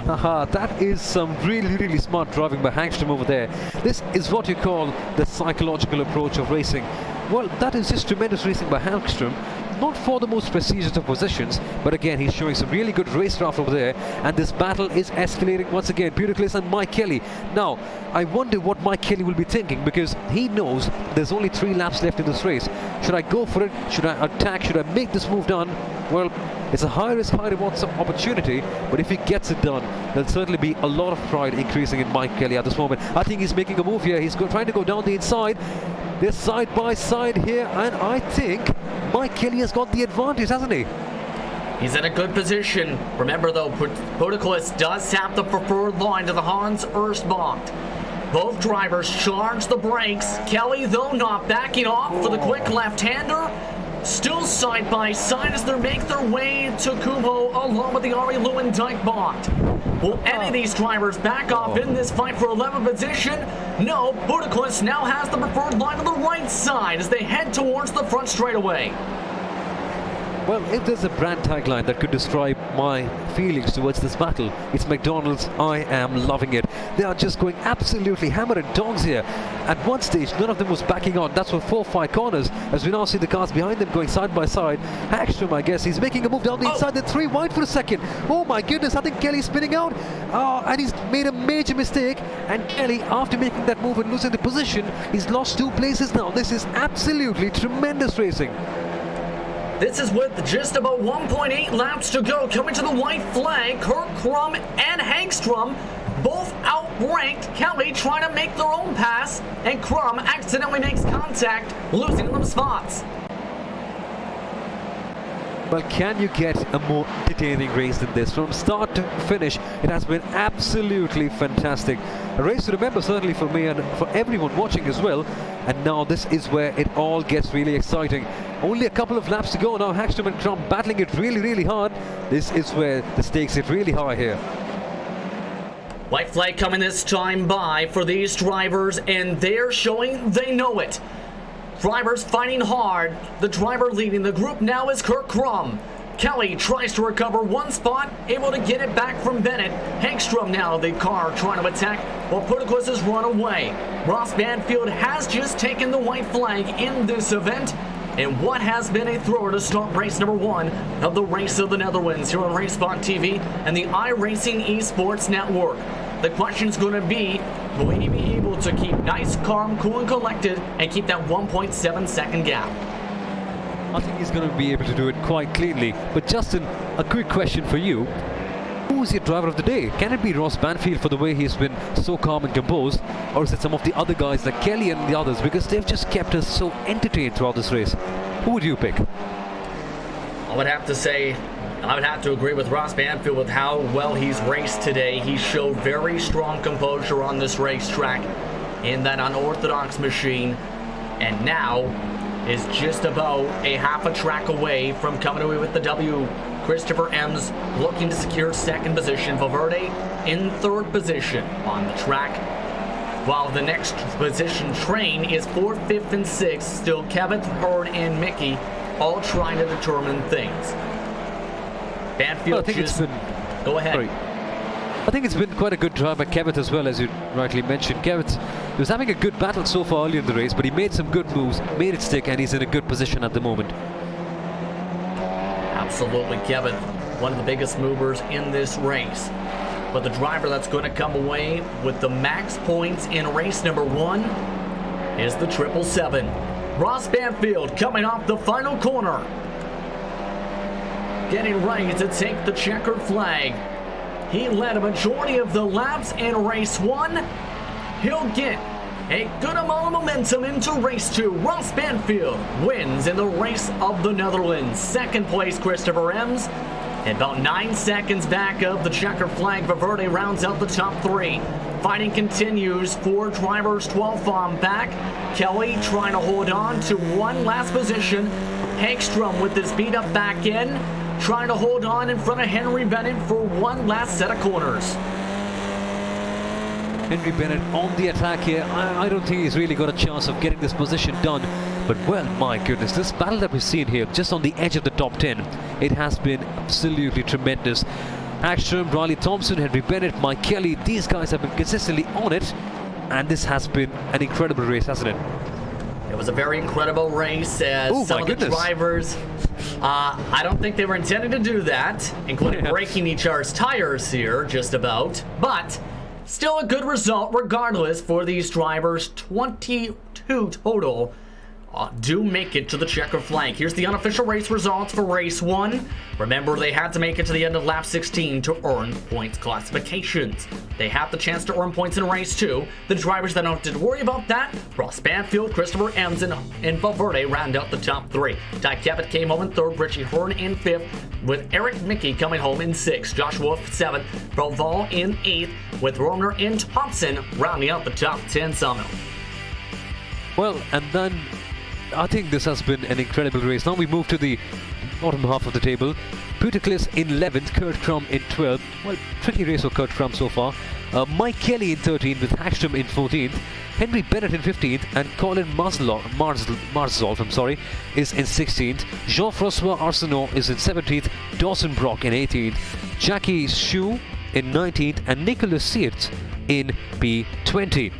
Haha, that is some really smart driving by Hagstrom over there. This is what you call the psychological approach of racing. Well, that is just tremendous racing by Hagstrom. Not for the most prestigious of positions, but again, he's showing some really good racecraft over there, and this battle is escalating once again. Buticles and Mike Kelly. Now, I wonder what Mike Kelly will be thinking, because he knows there's only 3 laps left in this race. Should I go for it? Should I attack? Should I make this move done? Well, it's a high risk, high reward opportunity, but if he gets it done, there'll certainly be a lot of pride increasing in Mike Kelly at this moment. I think he's making a move here. He's trying to go down the inside. They're side by side here, and I think Mike Kelly has got the advantage, hasn't he?
He's in a good position. Remember, though, Podium does have the preferred line to the Hans Erstbach. Both drivers charge the brakes. Kelly, though, not backing off for the quick left-hander. Still side by side as they make their way to Kumo along with the Ari Lewandijk bot. Will any of these drivers back off in this fight for 11th position? No, Budaklis now has the preferred line on the right side as they head towards the front straightaway.
Well, if there's a brand tagline that could describe my feelings towards this battle, it's McDonald's, I am loving it. They are just going absolutely hammer and dogs here. At one stage, none of them was backing on. That's for 4-5 corners, as we now see the cars behind them going side by side. Hagstrom, I guess, he's making a move down the inside, then 3 wide for a second. Oh my goodness, I think Kelly's spinning out. And he's made a major mistake. And Kelly, after making that move and losing the position, he's lost 2 places now. This is absolutely tremendous racing.
This is with just about 1.8 laps to go. Coming to the white flag, Kirk Crum and Hagstrom both outranked. Kelly trying to make their own pass, and Crum accidentally makes contact, losing them spots.
Well, can you get a more entertaining race than this? From start to finish, it has been absolutely fantastic. A race to remember, certainly for me and for everyone watching as well. And now this is where it all gets really exciting. Only a couple of laps to go now. Hagstrom and Crum battling it really hard. This is where the stakes get really high here.
White flag coming this time by for these drivers, and they're showing they know it. Drivers fighting hard. The driver leading the group now is Kirk Crum. Kelly tries to recover 1 spot, able to get it back from Bennett. Hagstrom now, the car trying to attack while Podium has run away. Ross Banfield has just taken the white flag in this event, and what has been a thrower to start race number 1 of the Race of the Netherlands here on RaceSpot TV and the iRacing Esports Network. The question is going to be, will he be able to keep nice, calm, cool, and collected and keep that 1.7 second gap?
I think he's going to be able to do it quite cleanly. But Justin, a quick question for you. Who is your driver of the day? Can it be Ross Banfield for the way he's been so calm and composed? Or is it some of the other guys like Kelly and the others? Because they've just kept us so entertained throughout this race. Who would you pick?
I would have to agree with Ross Banfield with how well he's raced today. He showed very strong composure on this racetrack in that unorthodox machine, and now is just about a half a track away from coming away with the W. Christopher Ems looking to secure 2nd position. Valverde in 3rd position on the track, while the next position train is 4th, 5th, and 6th. Still Kevin, Hurd, and Mickey all trying to determine things. Banfield go ahead.
Sorry. I think it's been quite a good drive by Kevin as well, as you rightly mentioned. Kevin was having a good battle so far early in the race, but he made some good moves, made it stick, and he's in a good position at the moment.
Absolutely, Kevin, one of the biggest movers in this race. But the driver that's going to come away with the max points in race number 1 is the 777. Ross Banfield coming off the final corner. getting ready to take the checkered flag. He led a majority of the laps in race 1. He'll get a good amount of momentum into race 2. Ross Banfield wins in the race of the Netherlands. Second place, Christopher Ems. And about 9 seconds back of the checkered flag, Valverde rounds out the top 3. Fighting continues for drivers 12 on back. Kelly trying to hold on to one last position. Hagstrom with his beat up back end, trying to hold on in front of Henry Bennett for one last set of corners.
Henry Bennett on the attack here. I don't think he's really got a chance of getting this position done. But well, my goodness, this battle that we've seen here, just on the edge of the top 10, it has been absolutely tremendous. Hagstrom, Riley Thompson, Henry Bennett, Mike Kelly, these guys have been consistently on it. And this has been an incredible race, hasn't it?
It was a very incredible race as some of the drivers, I don't think they were intending to do that, including breaking each other's tires here, just about. But still a good result regardless for these drivers. 22 total do make it to the checkered flag. Here's the unofficial race results for race 1. Remember, they had to make it to the end of lap 16 to earn points classifications. They have the chance to earn points in race 2. The drivers that don't have to worry about that, Ross Banfield, Christopher Ems, and Valverde round out the top 3. Ty Kevitt came home in 3rd, Richie Hearn in 5th, with Eric Mickey coming home in 6th, Joshua 7th, Proval in 8th, with Romner and Thompson rounding out the top 10 summit.
Well, and then I think this has been an incredible race. Now we move to the bottom half of the table. Puteklis in 11th, Kurt Krum in 12th. Well, tricky race for Kurt Krum so far. Mike Kelly in 13th with Hagstrom in 14th. Henry Bennett in 15th and Colin Marzolf, is in 16th. Jean-François Arsenault is in 17th. Dawson Brock in 18th. Jackie Shu in 19th and Nicholas Seitz in P20.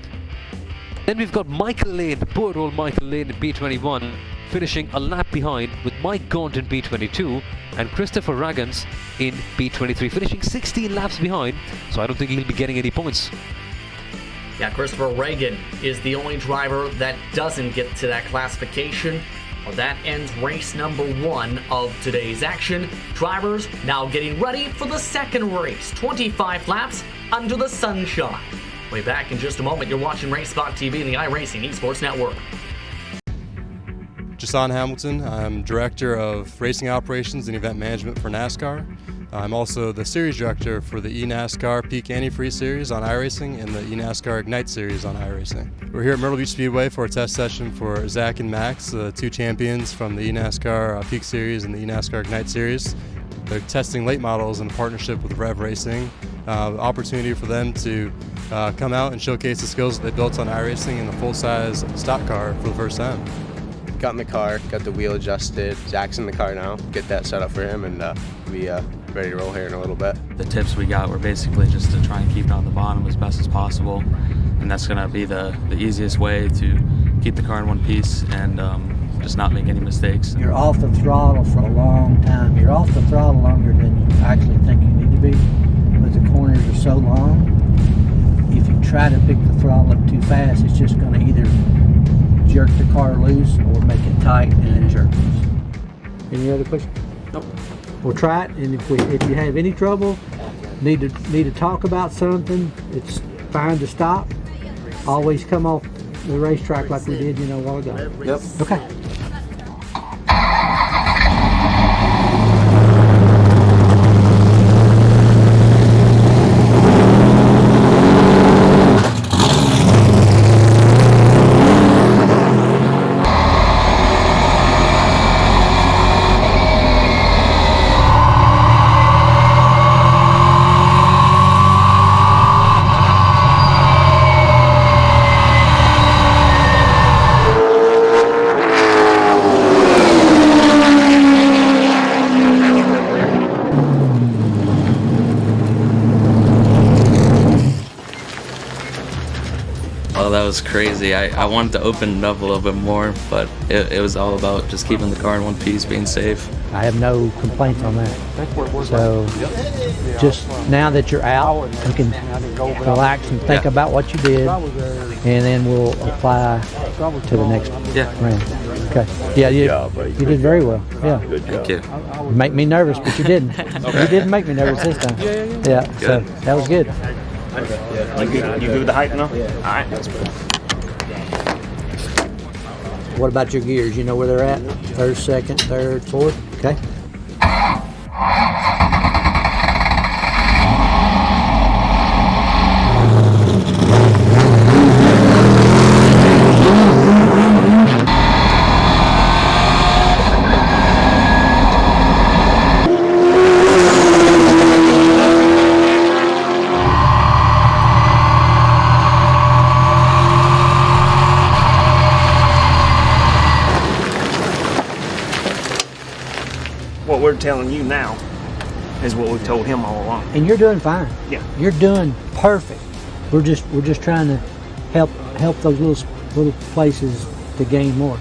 Then we've got Michael Lane, poor old Michael Lane in P21, finishing a lap behind with Mike Gaunt in P22 and Christopher Ragans in P23, finishing 16 laps behind, so I don't think he'll be getting any points.
Yeah, Christopher Reagan is the only driver that doesn't get to that classification. Well, that ends race number 1 of today's action. Drivers now getting ready for the second race, 25 laps under the sunshine. We'll be back in just a moment. You're watching RaceSpot TV and the iRacing Esports Network.
Jason Hamilton. I'm Director of Racing Operations and Event Management for NASCAR. I'm also the Series Director for the eNASCAR Peak Antifreeze Series on iRacing and the eNASCAR Ignite Series on iRacing. We're here at Myrtle Beach Speedway for a test session for Zach and Max, the 2 champions from the eNASCAR Peak Series and the eNASCAR Ignite Series. They're testing late models in partnership with Rev Racing. Opportunity for them to come out and showcase the skills that they built on iRacing in a full-size stock car for the first time.
Got in the car, got the wheel adjusted. Zach's in the car now. Get that set up for him and be ready to roll here in a little bit.
The tips we got were basically just to try and keep it on the bottom as best as possible, and that's going to be the easiest way to keep the car in one piece and just not make any mistakes.
You're off the throttle for a long time. You're off the throttle longer than you actually think you need to be, but the corners are so long. If you try to pick the throttle up too fast, it's just going to either jerk the car loose or make it tight and it jerks. Any other questions?
Nope.
We'll try it, and if you have any trouble, need to talk about something, it's fine to stop. Always come off the racetrack like we did, a while ago.
Yep.
Okay.
Oh, that was crazy. I wanted to open it up a little bit more, but it was all about just keeping the car in one piece, being safe.
I have no complaints on that. So just now that you're out, you can relax and think about what you did, and then we'll apply to the next round. Okay. Yeah, you did very well. Yeah.
Thank you.
You make me nervous, but you didn't. You didn't make me nervous this time. Yeah. So that was good.
You good with the height now? All right.
What about your gears? You know where they're at? First, second, third, fourth? Okay.
What we're telling you now is what we've told him all along.
And you're doing fine.
Yeah.
You're doing perfect. We're just trying to help those little places to gain more.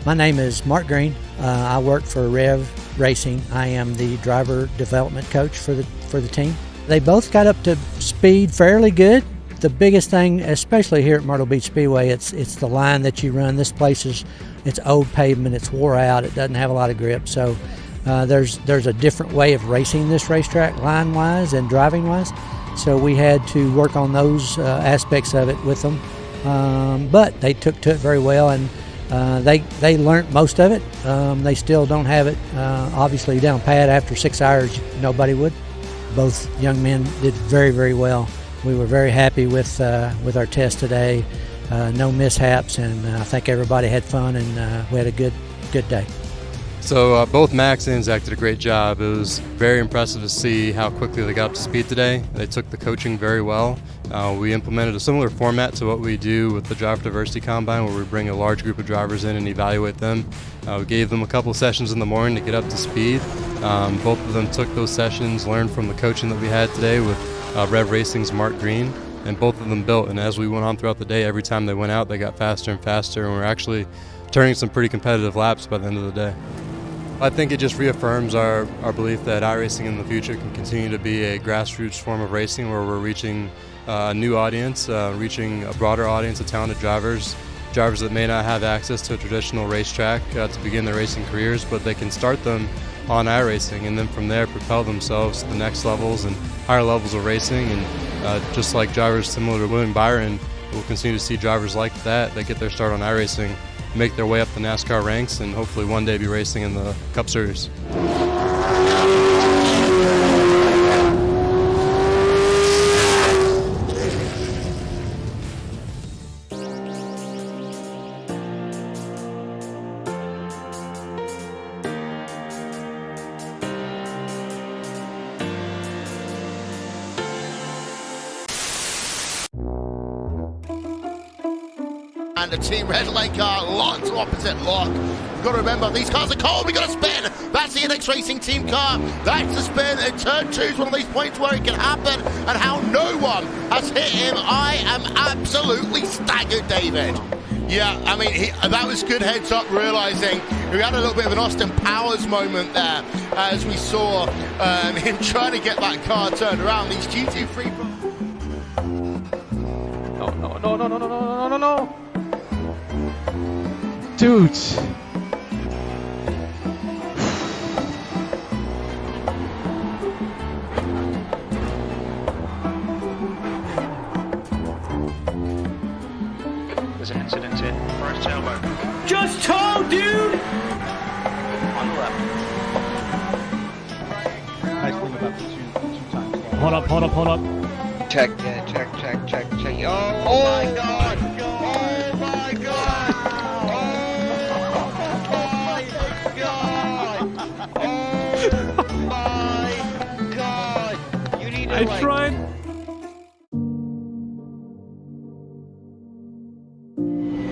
My name is Mark Green. I work for Rev Racing. I am the driver development coach for the team. They both got up to speed fairly good. The biggest thing, especially here at Myrtle Beach Speedway, it's the line that you run. This place it's old pavement. It's wore out. It doesn't have a lot of grip. So there's a different way of racing this racetrack, line-wise and driving-wise. So we had to work on those aspects of it with them. But they took to it very well, and they learned most of it. They still don't have it obviously down pat. After 6 hours, nobody would. Both young men did very, very well. We were very happy with our test today. No mishaps, and I think everybody had fun, and we had a good day.
So both Max and Zach did a great job. It was very impressive to see how quickly they got up to speed today. They took the coaching very well. We implemented a similar format to what we do with the Driver Diversity Combine, where we bring a large group of drivers in and evaluate them. We gave them a couple of sessions in the morning to get up to speed. Both of them took those sessions, learned from the coaching that we had today with Rev Racing's Mark Green, and both of them built. And as we went on throughout the day, every time they went out, they got faster and faster, and we're actually turning some pretty competitive laps by the end of the day. I think it just reaffirms our belief that iRacing in the future can continue to be a grassroots form of racing where we're reaching a new audience, reaching a broader audience of talented drivers that may not have access to a traditional racetrack to begin their racing careers, but they can start them on iRacing and then from there propel themselves to the next levels and higher levels of racing. And just like drivers similar to William Byron, we'll continue to see drivers like that get their start on iRacing, make their way up the NASCAR ranks, and hopefully one day be racing in the Cup Series.
And the Team Red Lane car locked to opposite lock. You've got to remember, these cars are cold, we've got to spin. That's the NX Racing team car. That's the spin, and turn 2 is one of these points where it can happen, and how no one has hit him. I am absolutely staggered, David. Yeah, I mean, that was good heads up, realizing we had a little bit of an Austin Powers moment there, as we saw him trying to get that car turned around. These GT free.
No. Dude.
There's an incident here. Right tailboat.
Just told, dude!
On the left.
Nice thing about the two times.
Hold up.
Check. Oh my god! Oh my god! You need to
I tried.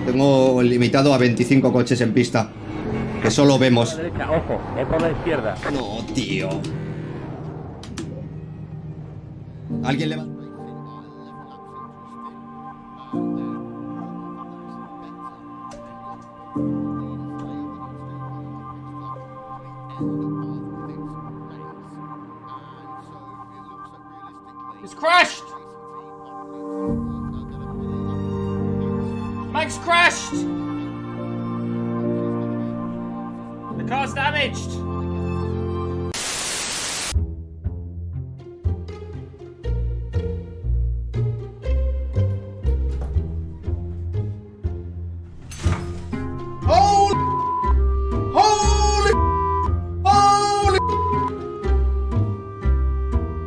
Tengo limitado a 25 coches en pista, que solo vemos.
Ojo, es por la izquierda.
No, tío. ¿Alguien le va?
It's crashed! Mike's crashed!
damaged!
Holy!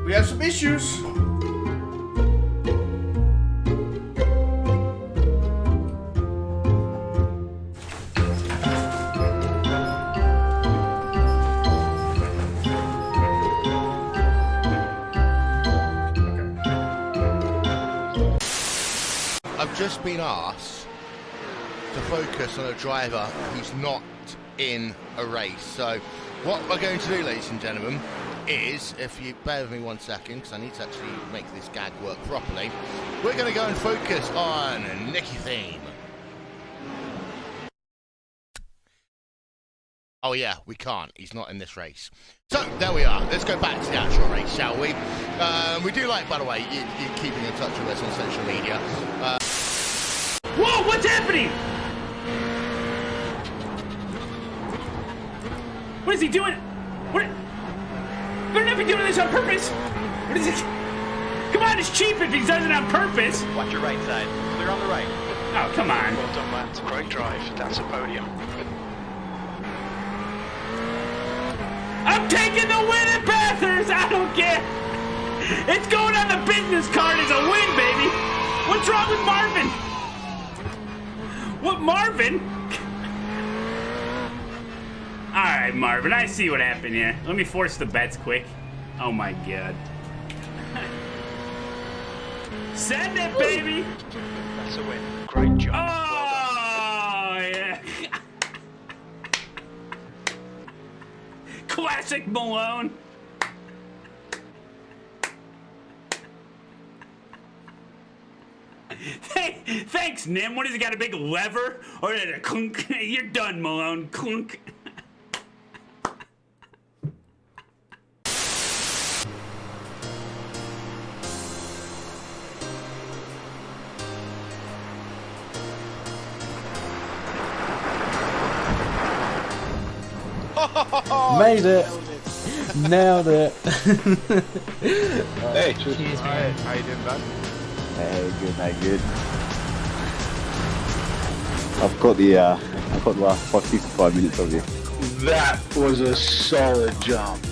We have some issues.
I've just been asked to focus on a driver who's not in a race. So what we're going to do, ladies and gentlemen, is, if you bear with me 1 second, because I need to actually make this gag work properly, we're going to go and focus on Nicky Theme. Oh yeah, we can't. He's not in this race. So, there we are. Let's go back to the actual race, shall we? We do like, by the way, you keeping in touch with us on social media.
Whoa, what's happening? What is he doing? What? Better not be doing this on purpose. What is it? Come on, it's cheap if he does it on purpose.
Watch your right side. Clear on the right.
Oh, come on.
Well done, Matt. Great drive. That's a podium.
I'm taking the win at Bathurst. I don't care. It's going on the business card as a win, baby. What's wrong with Marvin? What, Marvin? All right, Marvin, I see what happened here. Let me force the bets quick. Oh, my God. Send it, baby.
That's a win. Great job.
Oh, yeah. Classic Malone. Hey, thanks, Nim. What has he got, a big lever? Or is it a clunk? You're done, Malone. Clunk.
Made it. Nailed it.
Hey, cheers, man. How you doing, man?
Hey, good, mate, good. I've got the last 65 minutes of you.
That was a solid jump.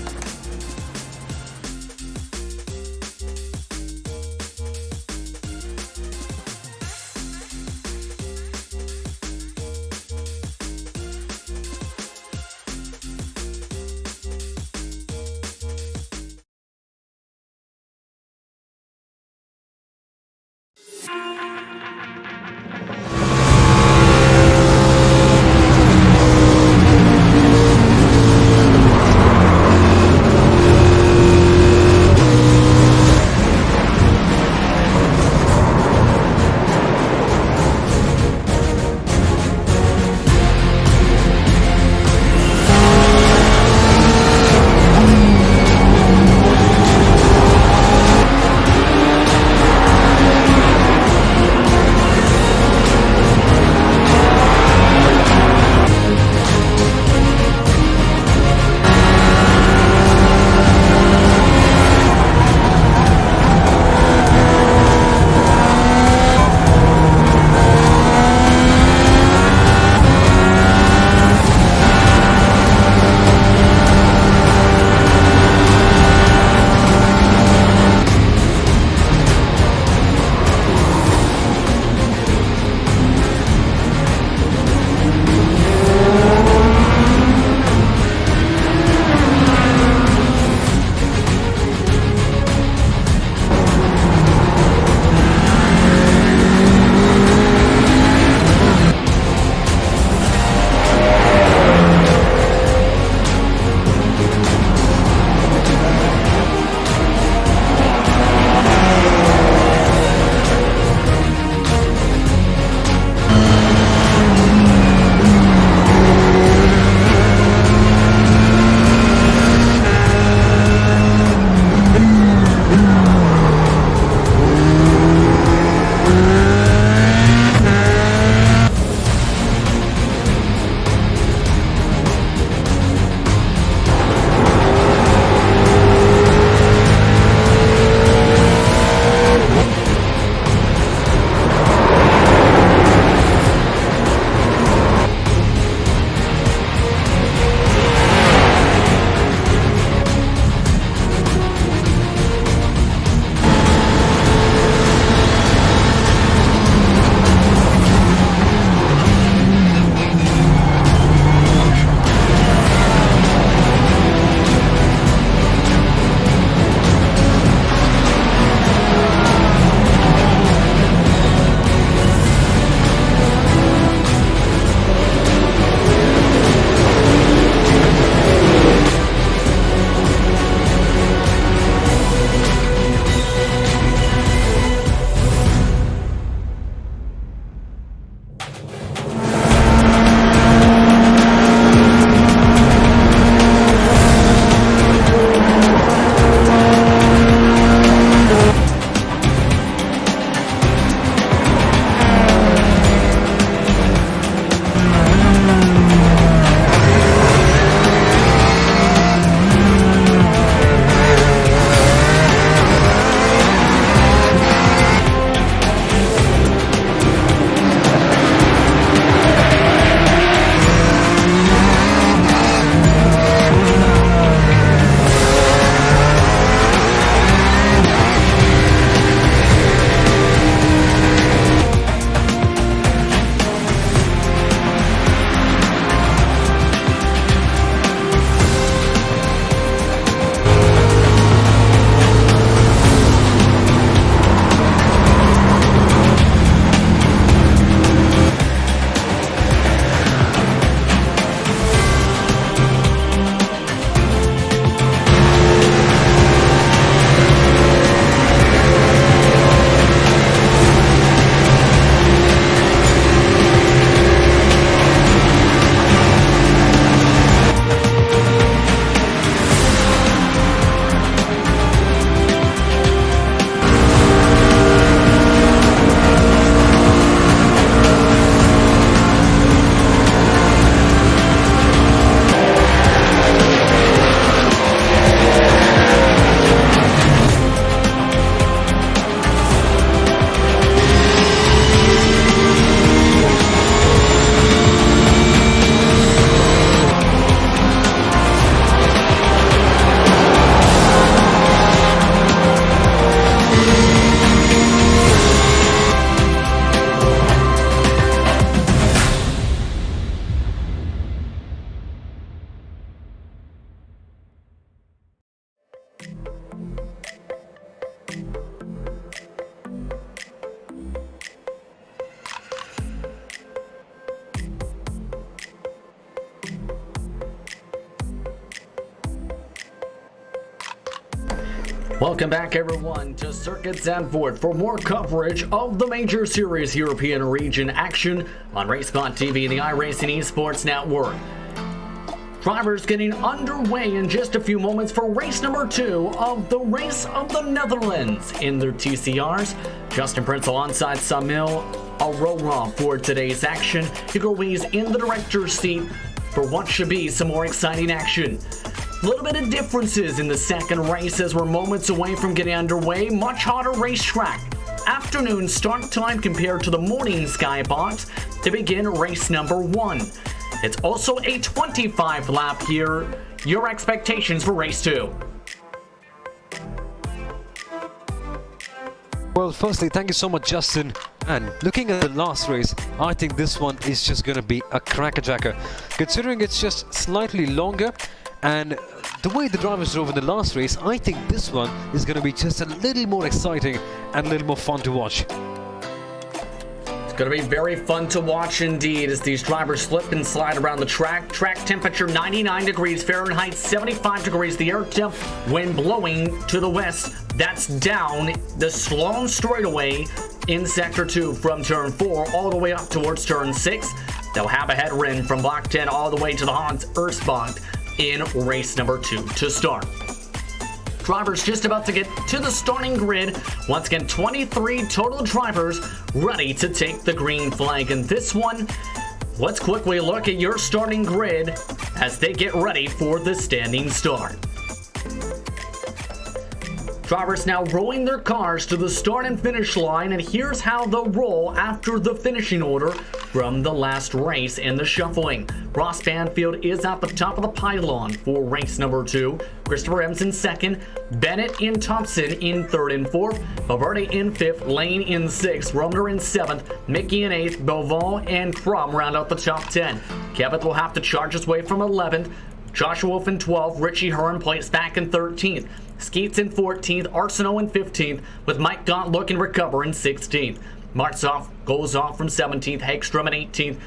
Welcome back, everyone, to Circuit Zandvoort for more coverage of the Major Series European region action on RaceSpot TV and the iRacing Esports Network. Drivers getting underway in just a few moments for race number 2 of the Race of the Netherlands in their TCRs. Justin Prince alongside Samil Aurora for today's action. Hugo Wees in the director's seat for what should be some more exciting action. A little bit of differences in the second race as we're moments away from getting underway. Much hotter racetrack. Afternoon start time compared to the morning skybox to begin race number 1. It's also a 25 lap here. Your expectations for race 2?
Well, firstly, thank you so much, Justin. And looking at the last race, I think this one is just going to be a crackerjacker. Considering it's just slightly longer, and the way the drivers drove in the last race, I think this one is going to be just a little more exciting and a little more fun to watch.
It's going to be very fun to watch indeed as these drivers slip and slide around the track. Track temperature 99 degrees Fahrenheit, 75 degrees the air temp, wind blowing to the west. That's down the Sloan straightaway in Sector 2 from Turn 4 all the way up towards Turn 6. They'll have a headwind from Block 10 all the way to the Hans Ersbach in race number 2 to start. Drivers just about to get to the starting grid. Once again, 23 total drivers ready to take the green flag in this one. Let's quickly look at your starting grid as they get ready for the standing start. Drivers now rolling their cars to the start and finish line, and here's how they'll roll after the finishing order from the last race in the shuffling. Ross Banfield is at the top of the pylon for race number 2. Christopher Ems in second, Bennett and Thompson in third and fourth, Valverde in fifth, Lane in sixth, Romner in seventh, Mickey in eighth, Beauval and Crum round out the top 10. Kevin will have to charge his way from 11th, Joshua Wolf in 12th, Richie Hearn plays back in 13th, Skeets in 14th, Arsenault in 15th, with Mike Gaunt looking to recover in 16th. Martzoff goes off from 17th, Hagstrom in 18th,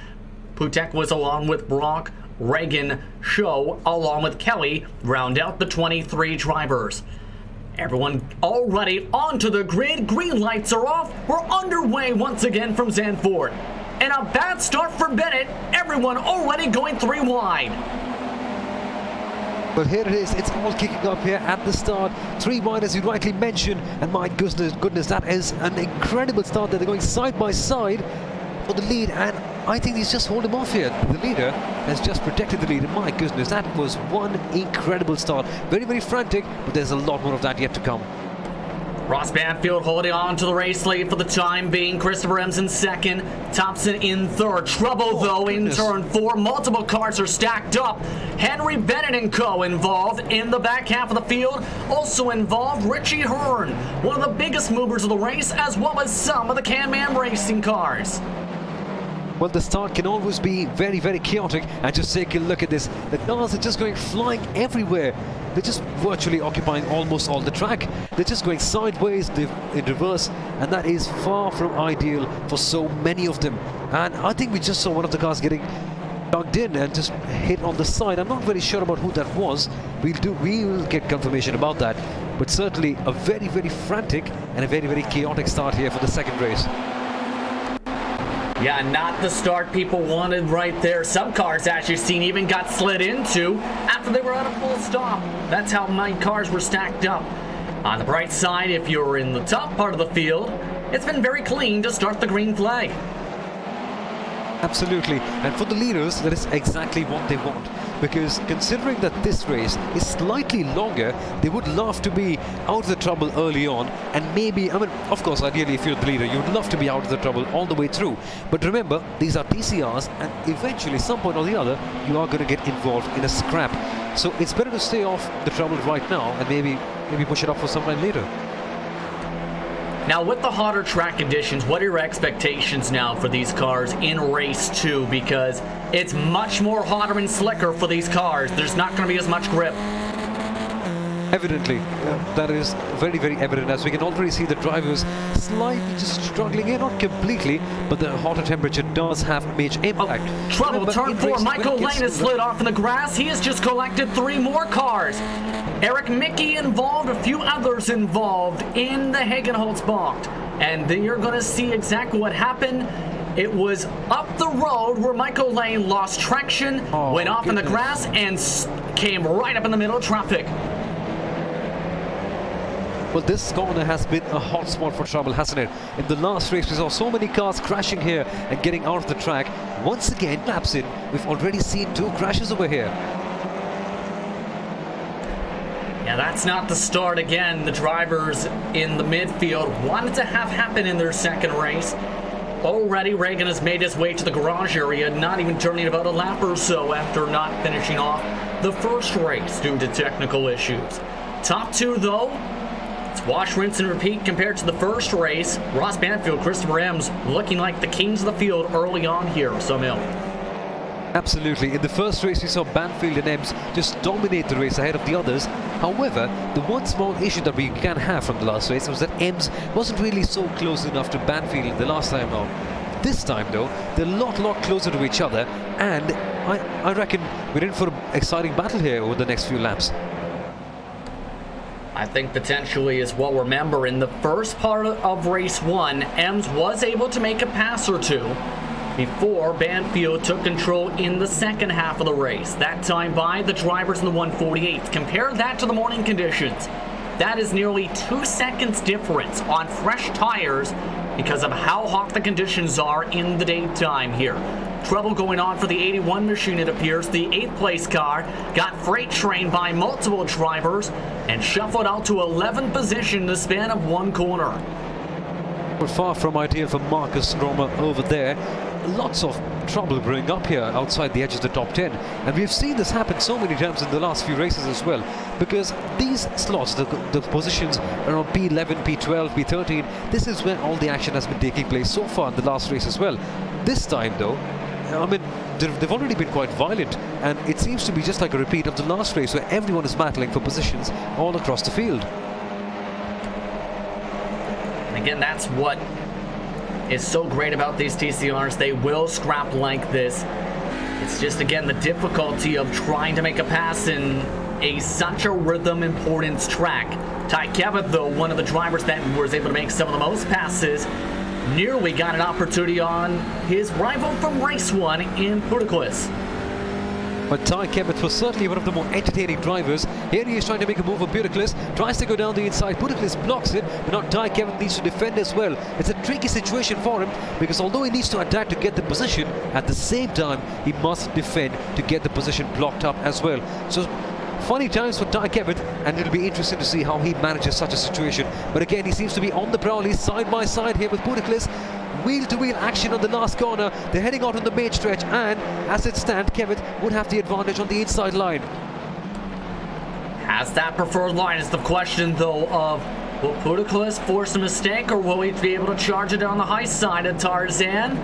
Putek was along with Brock, Reagan, Show, along with Kelly, round out the 23 drivers. Everyone already onto the grid, green lights are off, we're underway once again from Zandvoort. And a bad start for Bennett, everyone already going 3 wide.
But here it is, it's all kicking up here at the start. 3 wide as you rightly mentioned, and my goodness, that is an incredible start. They're going side by side for the lead, and I think he's just holding off here. The leader has just protected the lead, and my goodness, that was one incredible start. Very, very frantic, but there's a lot more of that yet to come.
Ross Banfield holding on to the race lead for the time being. Christopher Ems in second, Thompson in third. Trouble though in turn 4. Multiple cars are stacked up. Henry Bennett and co. involved in the back half of the field. Also involved Richie Hearn, one of the biggest movers of the race, as well as some of the Can-Man racing cars.
Well, the start can always be very, very chaotic, and just take a look at this. The cars are just going flying everywhere. They're just virtually occupying almost all the track. They're just going sideways, in reverse, and that is far from ideal for so many of them. And I think we just saw one of the cars getting tugged in and just hit on the side. I'm not very sure about who that was. We will get confirmation about that. But certainly a very, very frantic and a very, very chaotic start here for the second race.
Yeah, not the start people wanted right there. Some cars, as you've seen, even got slid into after they were at a full stop. That's how many cars were stacked up. On the bright side, if you're in the top part of the field, it's been very clean to start the green flag.
Absolutely, and for the leaders, that is exactly what they want. Because considering that this race is slightly longer, they would love to be out of the trouble early on, and maybe, I mean, of course, ideally if you're the leader, you would love to be out of the trouble all the way through. But remember, these are TCRs, and eventually, some point or the other, you are going to get involved in a scrap. So it's better to stay off the trouble right now, and maybe push it off for some time later.
Now, with the hotter track conditions, what are your expectations now for these cars in race 2? Because it's much more hotter and slicker for these cars. There's not going to be as much grip.
Evidently, that is very, very evident, as we can already see the drivers slightly just struggling here, not completely, but the hotter temperature does have a major impact.
Trouble, turn 4, Michael Lane has slid off in the grass. He has just collected 3 more cars. Eric Mickey involved, a few others involved in the Hagenholzbocht. And then you're going to see exactly what happened. It was up the road where Michael Lane lost traction, went off in the grass, and came right up in the middle of traffic.
Well, this corner has been a hot spot for trouble, hasn't it? In the last race, we saw so many cars crashing here and getting out of the track. Once again, laps in, we've already seen 2 crashes over here.
Yeah, that's not the start again. The drivers in the midfield wanted to have happen in their second race. Already, Reagan has made his way to the garage area, not even turning about a lap or so after not finishing off the first race due to technical issues. Top 2, though, it's wash, rinse, and repeat compared to the first race. Ross Banfield, Christopher Ems looking like the kings of the field early on here, Soumil.
Absolutely. In the first race, we saw Banfield and Ems just dominate the race ahead of the others. However, the one small issue that we can have from the last race was that Ems wasn't really so close enough to Banfield the last time out. This time, though, they're a lot closer to each other, and I reckon we're in for an exciting battle here over the next few laps.
I think potentially as well. Remember, in the first part of race 1, Ems was able to make a pass or 2 before Banfield took control in the second half of the race. That time by the drivers in the 148th. Compare that to the morning conditions. That is nearly 2 seconds difference on fresh tires because of how hot the conditions are in the daytime here. Trouble going on for the 81 machine, it appears. The 8th place car got freight trained by multiple drivers and shuffled out to 11th position in the span of 1 corner.
We're far from ideal for Marcus Roma over there. Lots of trouble brewing up here outside the edge of the top 10, and we've seen this happen so many times in the last few races as well, because these slots, the positions around P11, P12, P13, this is where all the action has been taking place so far in the last race as well. This time though, I mean, they've already been quite violent, and it seems to be just like a repeat of the last race where everyone is battling for positions all across the field.
And again, that's what is so great about these TCRs. They will scrap like this. It's just, again, the difficulty of trying to make a pass in such a rhythm importance track. Ty Kevitt, though, one of the drivers that was able to make some of the most passes, nearly got an opportunity on his rival from race 1 in Puticlis.
But Ty Kevitt was certainly one of the more entertaining drivers. Here he is trying to make a move on Puticlis, tries to go down the inside. Puticlis blocks it, but now Ty Kevitt needs to defend as well. It's a tricky situation for him, because although he needs to attack to get the position, at the same time he must defend to get the position blocked up as well. So funny times for Ty Kevitt, and it'll be interesting to see how he manages such a situation. But again, he seems to be on the prowl. He's side by side here with Puticlis. Wheel-to-wheel action on the last corner. They're heading out on the main stretch, and as it stands, Kevitt would have the advantage on the inside line.
Has that preferred line is the question, though, of will Puticlis force a mistake, or will he be able to charge it down the high side of Tarzan?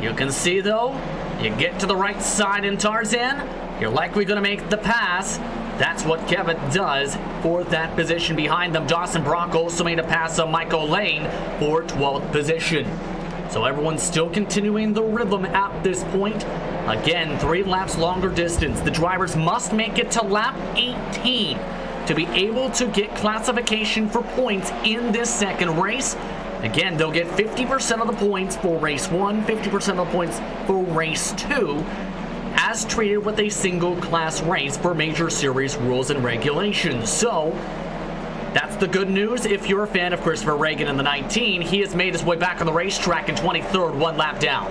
You can see, though, you get to the right side in Tarzan, you're likely going to make the pass. That's what Kevitt does for that position behind them. Dawson Brock also made a pass on Michael Lane for 12th position. So everyone's still continuing the rhythm at this point. Again, 3 laps longer distance. The drivers must make it to lap 18 to be able to get classification for points in this second race. Again, they'll get 50% of the points for race 1, 50% of the points for race 2, as treated with a single class race for major series rules and regulations. So that's the good news. If you're a fan of Christopher Reagan in the 19, he has made his way back on the racetrack in 23rd, 1 lap down.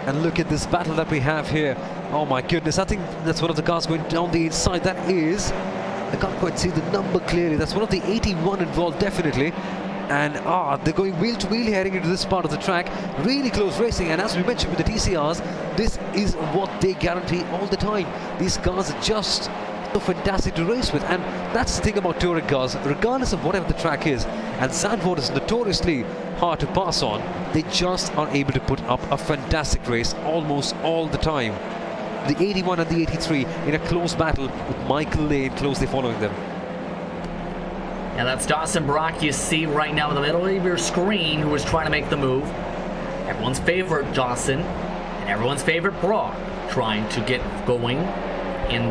And look at this battle that we have here. Oh my goodness, I think that's one of the cars going down the inside. That is, I can't quite see the number clearly. That's one of the 81 involved, definitely. And they're going wheel to wheel heading into this part of the track. Really close racing, and as we mentioned with the TCRs, this is what they guarantee all the time. These cars are just so fantastic to race with, and that's the thing about touring cars, regardless of whatever the track is. And Zandvoort is notoriously hard to pass on. They just are able to put up a fantastic race almost all the time. The 81 and the 83 in a close battle with Michael Lane closely following them.
And that's Dawson Brock you see right now in the middle of your screen, who is trying to make the move. Everyone's favorite Dawson and everyone's favorite Brock trying to get going in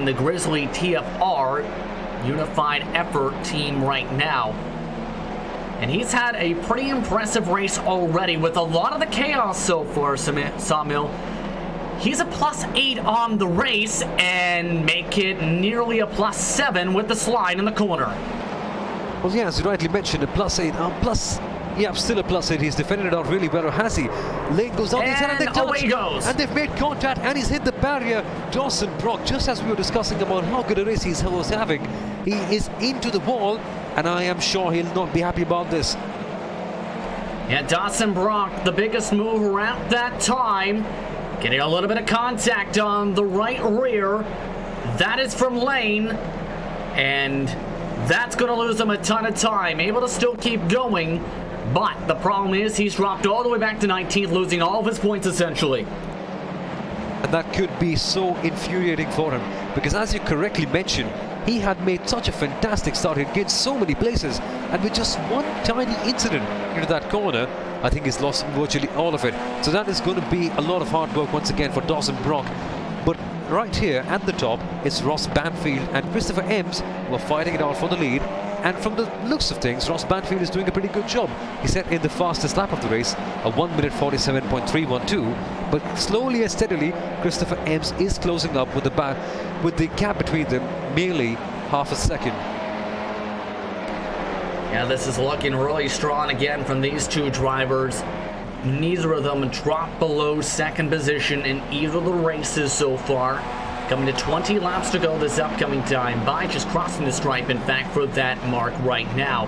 the Grizzly TFR WTCR unified effort team right now. And he's had a pretty impressive race already with a lot of the chaos so far, Sawmill. He's a +8 on the race and make it nearly a +7 with the slide in the corner.
Well, yeah, as you rightly mentioned, a +8, yeah, still a +8. He's defended it out really well, has he? Lane goes out,
and away he goes.
And they've made contact, and he's hit the barrier. Dawson Brock, just as we were discussing about how good a race he was having, he is into the wall, and I am sure he'll not be happy about this.
Yeah, Dawson Brock, the biggest mover at that time, getting a little bit of contact on the right rear. That is from Lane, and that's going to lose him a ton of time. Able to still keep going, but the problem is he's dropped all the way back to 19th, losing all of his points essentially.
And that could be so infuriating for him, because as you correctly mentioned, he had made such a fantastic start. He'd gained so many places, and with just one tiny incident into that corner, I think he's lost virtually all of it. So that is going to be a lot of hard work once again for Dawson Brock. But right here at the top, it's Ross Banfield and Christopher Ems who are fighting it out for the lead. And from the looks of things, Ross Banfield is doing a pretty good job. He set in the fastest lap of the race, a 1:47.312. But slowly and steadily, Christopher Ems is closing up with the gap between them merely half a second.
Yeah, this is looking really strong again from these two drivers. Neither of them dropped below second position in either of the races so far. Coming to 20 laps to go this upcoming time by, just crossing the stripe, in fact, for that mark right now.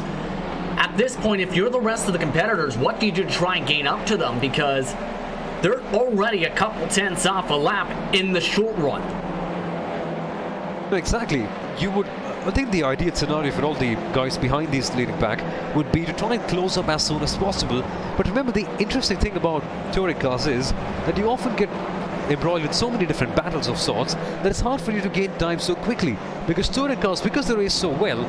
At this point, if you're the rest of the competitors, what do you do to try and gain up to them? Because they're already a couple tenths off a lap in the short run.
Exactly. I think the ideal scenario for all the guys behind these leading pack would be to try and close up as soon as possible. But remember, the interesting thing about touring cars is that you often get embroiled in so many different battles of sorts that it's hard for you to gain time so quickly, because touring cars, because they race so well,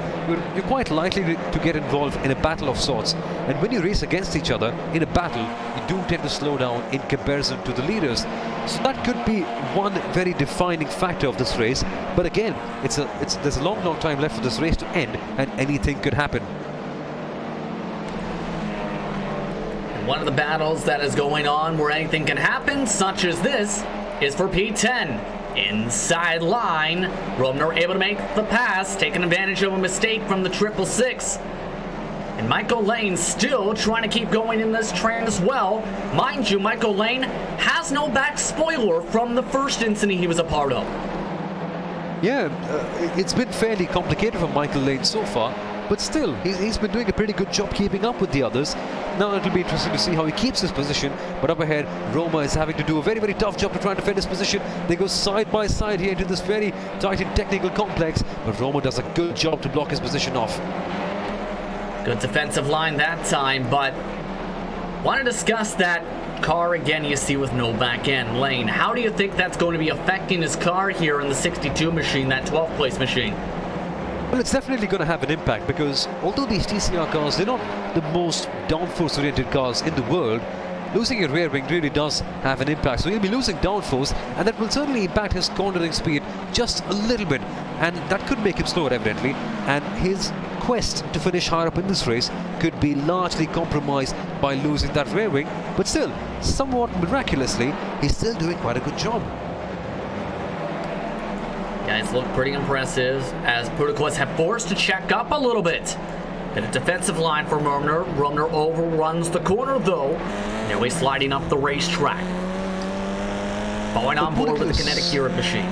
you're quite likely to get involved in a battle of sorts, and when you race against each other in a battle, you do tend to slow down in comparison to the leaders. So that could be one very defining factor of this race. But again, there's a long time left for this race to end, and anything could happen.
One of the battles that is going on where anything can happen, such as this, is for P10. Inside line, Romner able to make the pass, taking advantage of a mistake from the 666. And Michael Lane still trying to keep going in this train as well. Mind you, Michael Lane has no back spoiler from the first incident he was a part of.
Yeah, it's been fairly complicated for Michael Lane so far, but still, he's been doing a pretty good job keeping up with the others. Now it'll be interesting to see how he keeps his position, but up ahead, Roma is having to do a very, very tough job to try and defend his position. They go side by side here into this very tight and technical complex, but Roma does a good job to block his position off.
Good defensive line that time, but want to discuss that car again you see with no back end. Lane, how do you think that's going to be affecting his car here in the 62 machine, that 12th place machine?
Well, it's definitely going to have an impact, because although these TCR cars, they're not the most downforce oriented cars in the world, losing your rear wing really does have an impact. So he'll be losing downforce, and that will certainly impact his cornering speed just a little bit, and that could make him slower evidently, and his quest to finish higher up in this race could be largely compromised by losing that rear wing. But still, somewhat miraculously, he's still doing quite a good job.
Guys look pretty impressive as protocols have forced to check up a little bit. And a defensive line for Romner. Romner overruns the corner though. Now he's sliding up the racetrack. Going on board with the kinetic gear machine.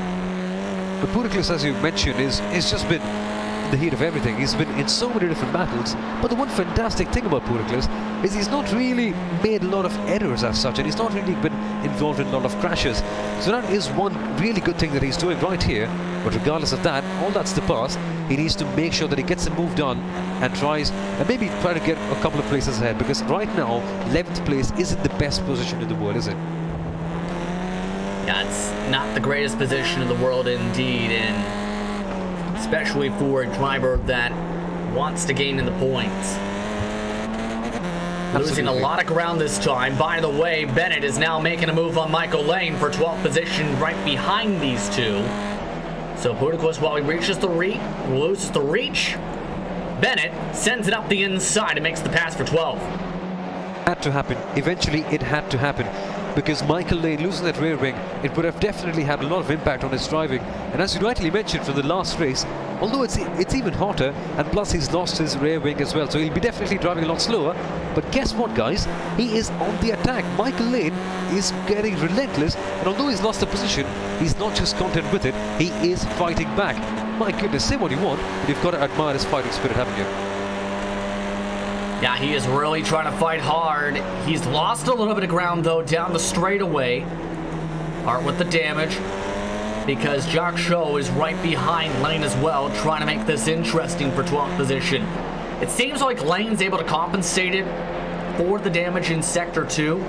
But Pudiclis, as you mentioned, is just been in the heat of everything. He's been in so many different battles. But the one fantastic thing about Pudiclis is he's not really made a lot of errors as such, and he's not really been involved in a lot of crashes. So that is one really good thing that he's doing right here. But regardless of that, all that's the past. He needs to make sure that he gets a move done and maybe try to get a couple of places ahead, because right now 11th place isn't the best position in the world, is it?
Yeah, it's not the greatest position in the world indeed, and especially for a driver that wants to gain in the points. Losing a lot of ground this time. By the way, Bennett is now making a move on Michael Lane for 12th position right behind these two. So Budakos, while he reaches the loses the reach, Bennett sends it up the inside and makes the pass for 12.
Had to happen. Eventually it had to happen, because Michael Lane losing that rear wing, it would have definitely had a lot of impact on his driving. And as you rightly mentioned from the last race, although it's even hotter, and plus he's lost his rear wing as well, so he'll be definitely driving a lot slower. But guess what, guys? He is on the attack. Michael Lane is getting relentless, and although he's lost the position, he's not just content with it, he is fighting back. My goodness, say what you want, but you've got to admire his fighting spirit, haven't you?
Yeah, he is really trying to fight hard. He's lost a little bit of ground, though, down the straightaway. Art with the damage, because Jock Show is right behind Lane as well, trying to make this interesting for 12th position. It seems like Lane's able to compensate it for the damage in Sector 2,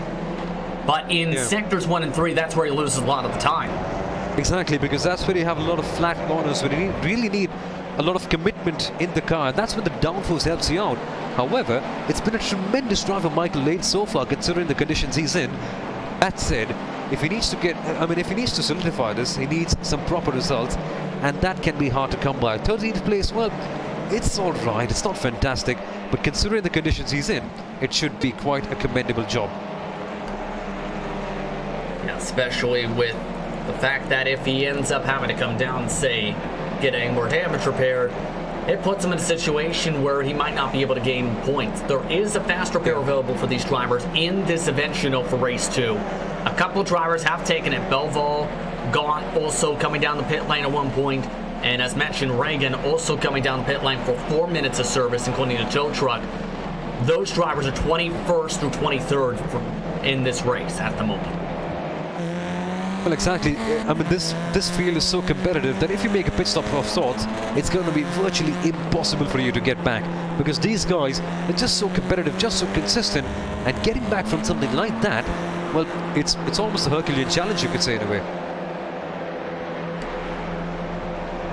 but in Sectors 1 and 3, that's where he loses a lot of the time.
Exactly, because that's where you have a lot of flat corners, where you really need a lot of commitment in the car, and that's when the downforce helps you out. However, it's been a tremendous drive for Michael Lane so far, considering the conditions he's in. That said, if he needs to solidify this, he needs some proper results, and that can be hard to come by. 13th place, well, it's all right, it's not fantastic, but considering the conditions he's in, it should be quite a commendable job.
Yeah, especially with the fact that if he ends up having to come down and, say, getting more damage repaired, it puts him in a situation where he might not be able to gain points. There is a fast repair available for these drivers in this event, for race 2. A couple drivers have taken it. Belval, Gaunt also coming down the pit lane at one point, and as mentioned, Reagan also coming down the pit lane for 4 minutes of service, including a tow truck. Those drivers are 21st through 23rd in this race at the moment.
Well, exactly. I mean, this field is so competitive that if you make a pit stop of sorts, it's going to be virtually impossible for you to get back, because these guys are just so competitive, just so consistent, and getting back from something like that, well, it's almost a Herculean challenge, you could say, in a way.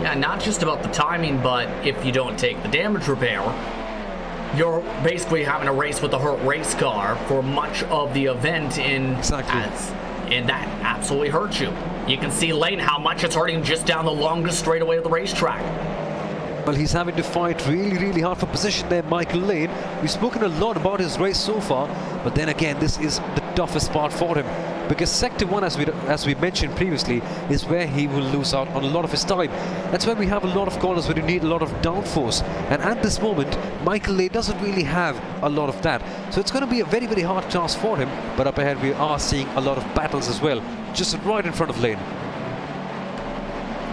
Yeah, not just about the timing, but if you don't take the damage repair, you're basically having a race with a hurt race car for much of the event and that absolutely hurts you. You can see Lane how much it's hurting just down the longest straightaway of the racetrack.
Well, he's having to fight really, really hard for position there, Michael Lane. We've spoken a lot about his race so far, but then again, this is the toughest part for him, because Sector 1, as we mentioned previously, is where he will lose out on a lot of his time. That's where we have a lot of corners where you need a lot of downforce, and at this moment, Michael Lane doesn't really have a lot of that. So it's going to be a very, very hard task for him, but up ahead we are seeing a lot of battles as well, just right in front of Lane.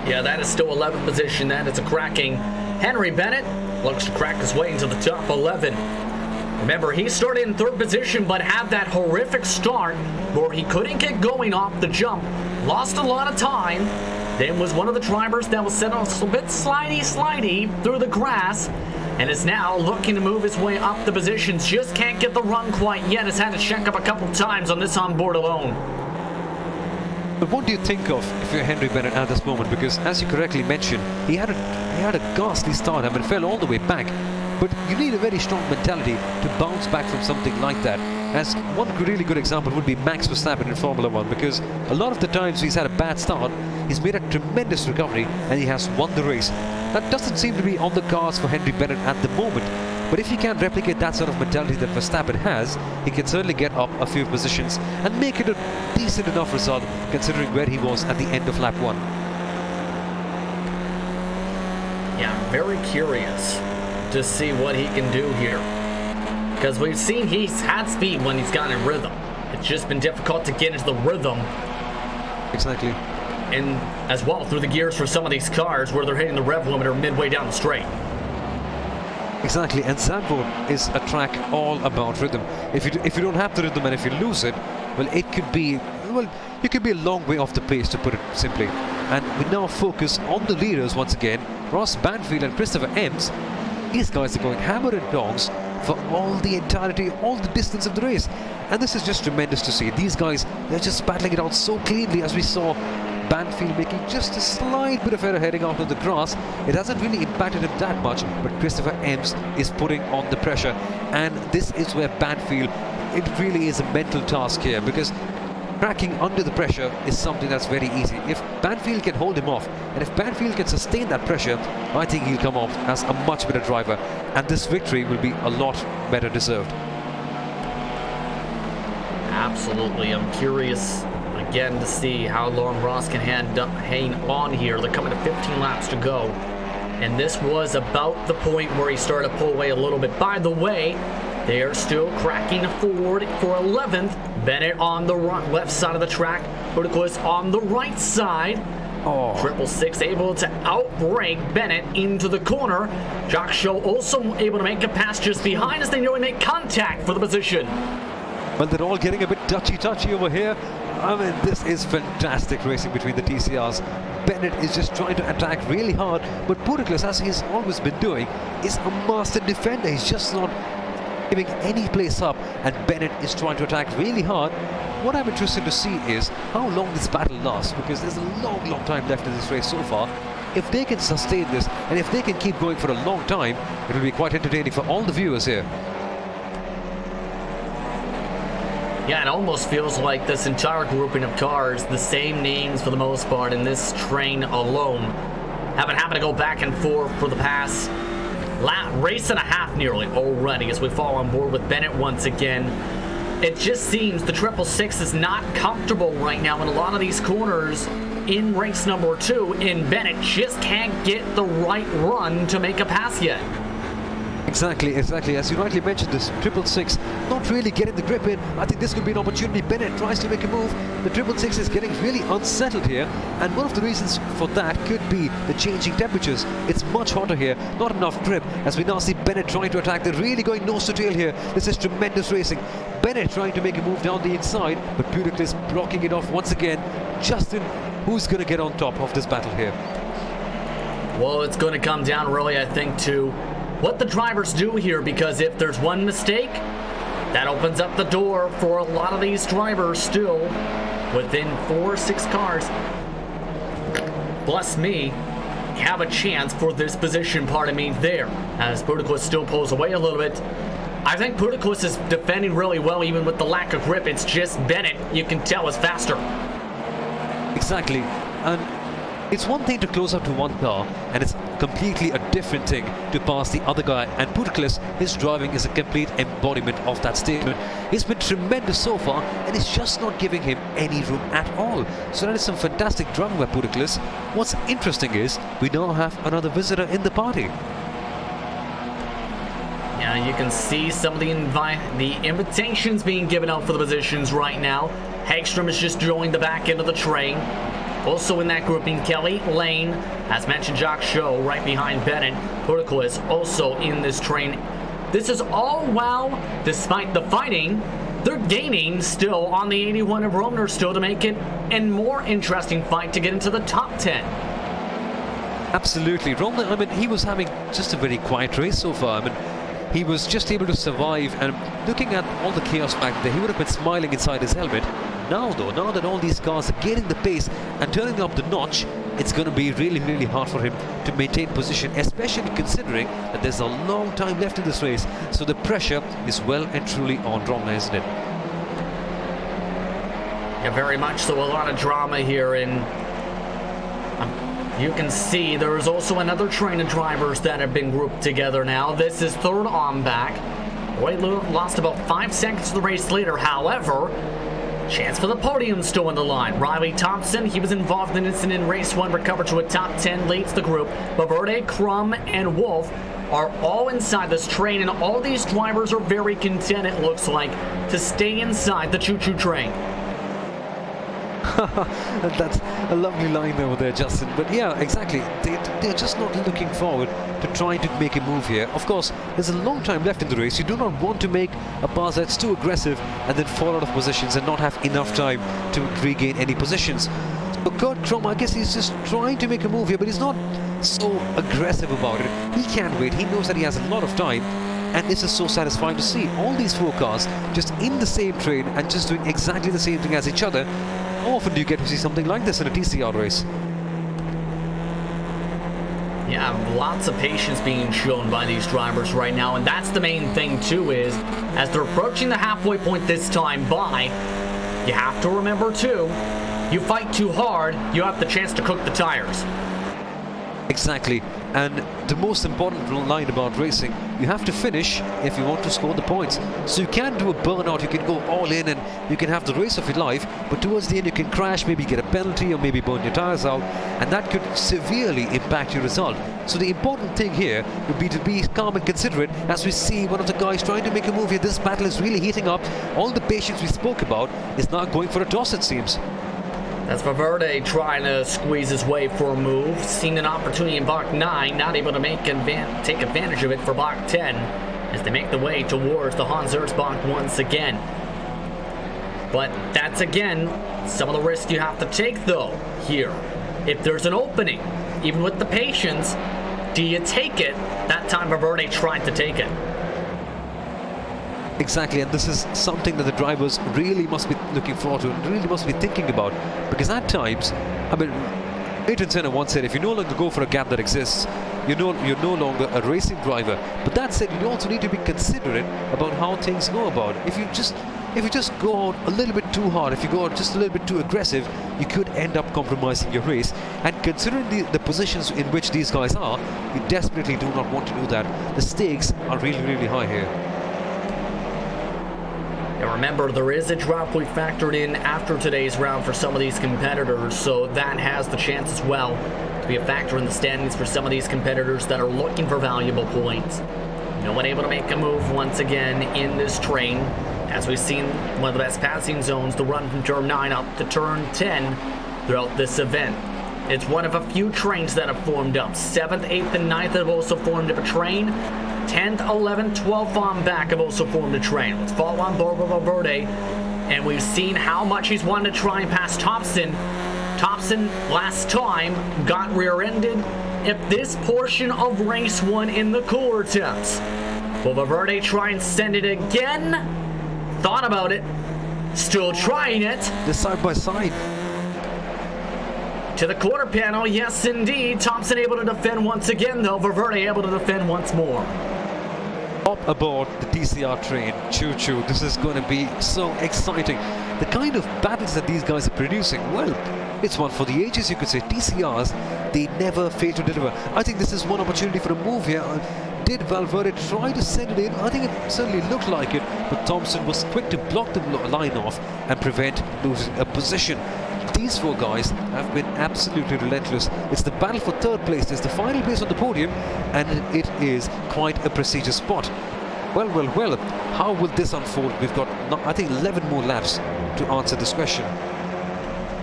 Yeah, that is still 11th position. That is a cracking Henry Bennett. Looks to crack his way into the top 11. Remember, he started in 3rd position, but had that horrific start where he couldn't get going off the jump. Lost a lot of time. Then was one of the drivers that was set on a bit slidey through the grass, and is now looking to move his way up the positions. Just can't get the run quite yet. Has had to check up a couple times on this onboard alone.
But what do you think of if you're Henry Bennett at this moment? Because as you correctly mentioned, he had a ghastly start. I mean, fell all the way back. But you need a very strong mentality to bounce back from something like that. As one really good example would be Max Verstappen in Formula 1, because a lot of the times he's had a bad start, he's made a tremendous recovery and he has won the race. That doesn't seem to be on the cards for Henry Bennett at the moment. But if he can replicate that sort of mentality that Verstappen has, he can certainly get up a few positions and make it a decent enough result considering where he was at the end of lap 1.
Yeah, I'm very curious to see what he can do here, because we've seen he's had speed when he's gotten in rhythm. It's just been difficult to get into the rhythm.
Exactly.
And as well through the gears for some of these cars where they're hitting the rev limiter midway down the straight.
Exactly, and Zandvoort is a track all about rhythm. If you don't have the rhythm and if you lose it, well, it could be, well, you could be a long way off the pace, to put it simply. And we now focus on the leaders once again. Ross Banfield and Christopher Ems. These guys are going hammer and tongs for all the entirety, all the distance of the race. And this is just tremendous to see. These guys, they're just battling it out so cleanly, as we saw Banfield making just a slight bit of error heading out of the grass. It hasn't really impacted him that much, but Christopher Ems is putting on the pressure. And this is where Banfield, it really is a mental task here, because Cracking under the pressure is something that's very easy. If Banfield can hold him off, and if Banfield can sustain that pressure, I think he'll come off as a much better driver, and this victory will be a lot better deserved.
Absolutely. I'm curious again to see how long Ross can hang on here. They're coming to 15 laps to go. And this was about the point where he started to pull away a little bit. By the way, they are still cracking forward for 11th. Bennett on the left side of the track. Podium on the right side. Triple Six able to outbrake Bennett into the corner. Jock Show also able to make a pass just behind as they nearly make contact for the position.
Well, they're all getting a bit touchy over here. I mean, this is fantastic racing between the TCRs. Bennett is just trying to attack really hard, but Podium, as he's always been doing, is a master defender. He's just not giving any place up, and Bennett is trying to attack really hard. What I'm interested to see is how long this battle lasts, because there's a long time left in this race so far. If they can sustain this, and if they can keep going for a long time, it will be quite entertaining for all the viewers here.
Yeah, it almost feels like this entire grouping of cars, the same names for the most part in this train alone, haven't happened to go back and forth for the past race and a half nearly already as we fall on board with Bennett once again. It just seems the Triple Six is not comfortable right now in a lot of these corners in race number 2, and Bennett just can't get the right run to make a pass yet.
Exactly. As you rightly mentioned, this Triple Six not really getting the grip in. I think this could be an opportunity. Bennett tries to make a move. The Triple Six is getting really unsettled here, and one of the reasons for that could be the changing temperatures. It's much hotter here, not enough grip, as we now see Bennett trying to attack. They're really going nose to tail here. This is tremendous racing. Bennett trying to make a move down the inside, but Puric is blocking it off once again. Justin, who's going to get on top of this battle here?
Well, it's going to come down really, I think, to what the drivers do here, because if there's one mistake, that opens up the door for a lot of these drivers still within 4 or 6 cars, plus me, have a chance for this position, pardon me, there, as Podium still pulls away a little bit. I think Podium is defending really well even with the lack of grip. It's just Bennett, you can tell, is faster.
Exactly, and it's one thing to close up to one car, and it's completely a different thing to pass the other guy. And Podium, his driving is a complete embodiment of that statement. He's been tremendous so far, and it's just not giving him any room at all. So that is some fantastic driving by Podium. What's interesting is we now have another visitor in the party.
Yeah, you can see some of the invitations being given out for the positions right now. Hagstrom has just joined the back end of the train. Also in that grouping, Kelly, Lane, as mentioned, Jock Show right behind Bennett. Podium is also in this train. This is all while, despite the fighting, they're gaining still on the 81 of Romner still to make it a more interesting fight to get into the top 10.
Absolutely. Romner, I mean, he was having just a very quiet race so far. I mean, he was just able to survive, and looking at all the chaos back there, he would have been smiling inside his helmet. Now though, now that all these cars are getting the pace and turning up the notch, it's going to be really hard for him to maintain position, especially considering that there's a long time left in this race. So the pressure is well and truly on Romner, isn't it?
Yeah, very much so. A lot of drama here, and you can see there is also another train of drivers that have been grouped together now. This is third on back. Roy lost about 5 seconds to the race leader. However, chance for the podium still in the line. Riley Thompson, he was involved in an incident in race 1, recovered to a top 10, leads the group. Baverde, Crum, and Wolf are all inside this train, and all these drivers are very content, it looks like, to stay inside the choo-choo train.
That's a lovely line over there, Justin. But yeah, exactly. They're just not looking forward to trying to make a move here. Of course, there's a long time left in the race. You do not want to make a pass that's too aggressive and then fall out of positions and not have enough time to regain any positions. So Kurt Krum, I guess he's just trying to make a move here, but he's not so aggressive about it. He can't wait. He knows that he has a lot of time. And this is so satisfying to see. All these 4 cars just in the same train and just doing exactly the same thing as each other. How often do you get to see something like this in a TCR race?
Yeah, lots of patience being shown by these drivers right now, and that's the main thing too, is as they're approaching the halfway point this time by, you have to remember too, you fight too hard, you have the chance to cook the tires.
Exactly, and the most important line about racing, you have to finish if you want to score the points. So you can do a burnout, you can go all in and you can have the race of your life, but towards the end you can crash, maybe get a penalty or maybe burn your tires out, and that could severely impact your result. So the important thing here would be to be calm and considerate as we see one of the guys trying to make a move here. This battle is really heating up. All the patience we spoke about is now going for a toss, it seems.
That's Valverde trying to squeeze his way for a move. Seen an opportunity in block 9, not able to take advantage of it for block 10 as they make the way towards the Hans Erzbach once again. But that's again some of the risks you have to take though here. If there's an opening, even with the patience, do you take it? That time Valverde tried to take it.
Exactly, and this is something that the drivers really must be looking forward to and really must be thinking about, because at times, I mean, Ayrton Senna once said, if you no longer go for a gap that exists, you're no longer a racing driver. But that said, you also need to be considerate about how things go about. If you just go out a little bit too hard, if you go out just a little bit too aggressive, you could end up compromising your race. And considering the positions in which these guys are, you desperately do not want to do that. The stakes are really, really high here.
And remember, there is a drop we factored in after today's round for some of these competitors, so that has the chance as well to be a factor in the standings for some of these competitors that are looking for valuable points. No one able to make a move once again in this train, as we've seen one of the best passing zones, the run from turn 9 up to turn 10 throughout this event. It's one of a few trains that have formed up. 7th, 8th, and 9th have also formed up a train. 10th, 11th, 12th on back have also formed a train. Let's follow on board with Valverde, and we've seen how much he's wanted to try and pass Thompson. Thompson last time got rear-ended at this portion of race 1 in the cooler temps. Will Valverde try and send it again? Thought about it. Still trying it.
The side by side.
To the quarter panel, yes indeed. Thompson able to defend once again though. Valverde able to defend once more.
Up aboard the TCR train, choo-choo. This is going to be so exciting. The kind of battles that these guys are producing, well, it's one for the ages, you could say. TCRs, they never fail to deliver. I think this is one opportunity for a move here. Did Valverde try to send it in? I think it certainly looked like it, but Thompson was quick to block the line off and prevent losing a position. These four guys have been absolutely relentless. It's the battle for third place. It's the final place on the podium, and it is quite a prestigious spot. Well, how will this unfold? We've got, I think, 11 more laps to answer this question.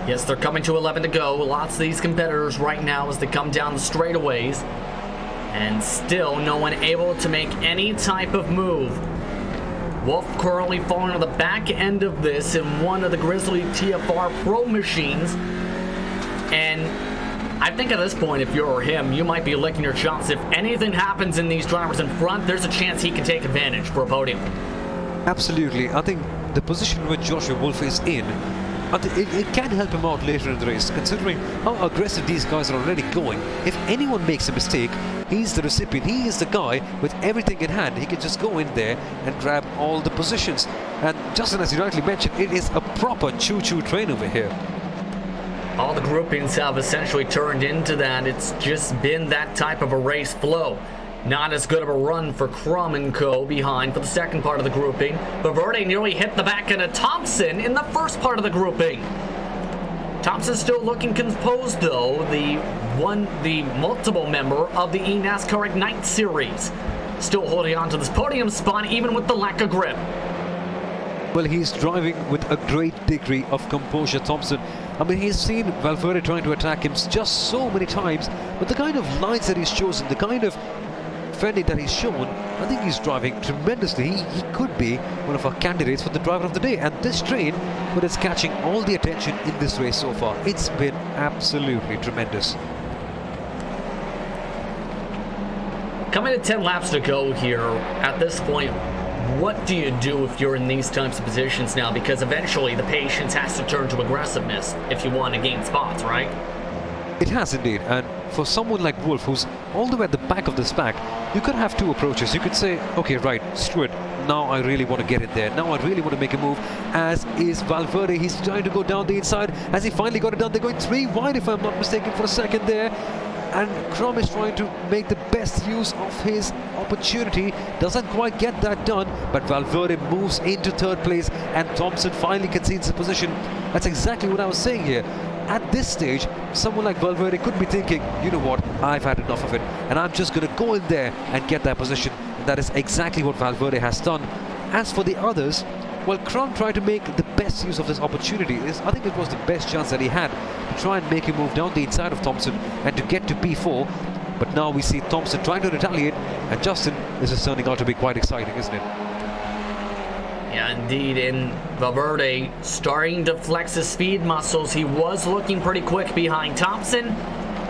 Yes, they're coming to 11 to go. Lots of these competitors right now as they come down the straightaways, and still no one able to make any type of move. Wolf currently falling on the back end of this in one of the Grizzly TFR Pro machines. And I think at this point, if you're him, you might be licking your chops. If anything happens in these drivers in front, there's a chance he can take advantage for a podium.
Absolutely. I think the position which Joshua Wolf is in, it can help him out later in the race, considering how aggressive these guys are already going. If anyone makes a mistake, he's the recipient. He is the guy with everything in hand. He can just go in there and grab all the positions. And Justin, as you rightly mentioned, it is a proper choo-choo train over here.
All the groupings have essentially turned into that. It's just been that type of a race flow. Not as good of a run for Crum and Co. behind for the second part of the grouping. Valverde nearly hit the back end of Thompson in the first part of the grouping. Thompson still looking composed though, the multiple member of the NASCAR Ignite series. Still holding on to this podium spot even with the lack of grip.
Well, he's driving with a great degree of composure, Thompson. I mean, he's seen Valverde trying to attack him just so many times, but the kind of lines that he's chosen, the kind of fending that he's shown, I think he's driving tremendously. He could be one of our candidates for the driver of the day. And this train, but it's catching all the attention in this race so far. It's been absolutely tremendous.
Coming to 10 laps to go here, at this point, what do you do if you're in these types of positions now? Because eventually the patience has to turn to aggressiveness if you want to gain spots, right?
It has indeed, and for someone like Wolf, who's all the way at the back of this pack, you could have two approaches. You could say, okay, right, screw it, now I really want to get in there. Now I really want to make a move, as is Valverde. He's trying to go down the inside. Has he finally got it done? They're going 3 wide, if I'm not mistaken, for a second there. And Crum is trying to make the best use of his opportunity. Doesn't quite get that done, but Valverde moves into 3rd place, and Thompson finally concedes the position. That's exactly what I was saying here. At this stage, someone like Valverde could be thinking, you know what, I've had enough of it, and I'm just going to go in there and get that position. And that is exactly what Valverde has done. As for the others, well, Crum tried to make the best use of this opportunity. I think it was the best chance that he had to try and make him move down the inside of Thompson and to get to P4. But now we see Thompson trying to retaliate, and Justin, this is turning out to be quite exciting, isn't it?
Yeah, indeed. And Valverde starting to flex his speed muscles. He was looking pretty quick behind Thompson,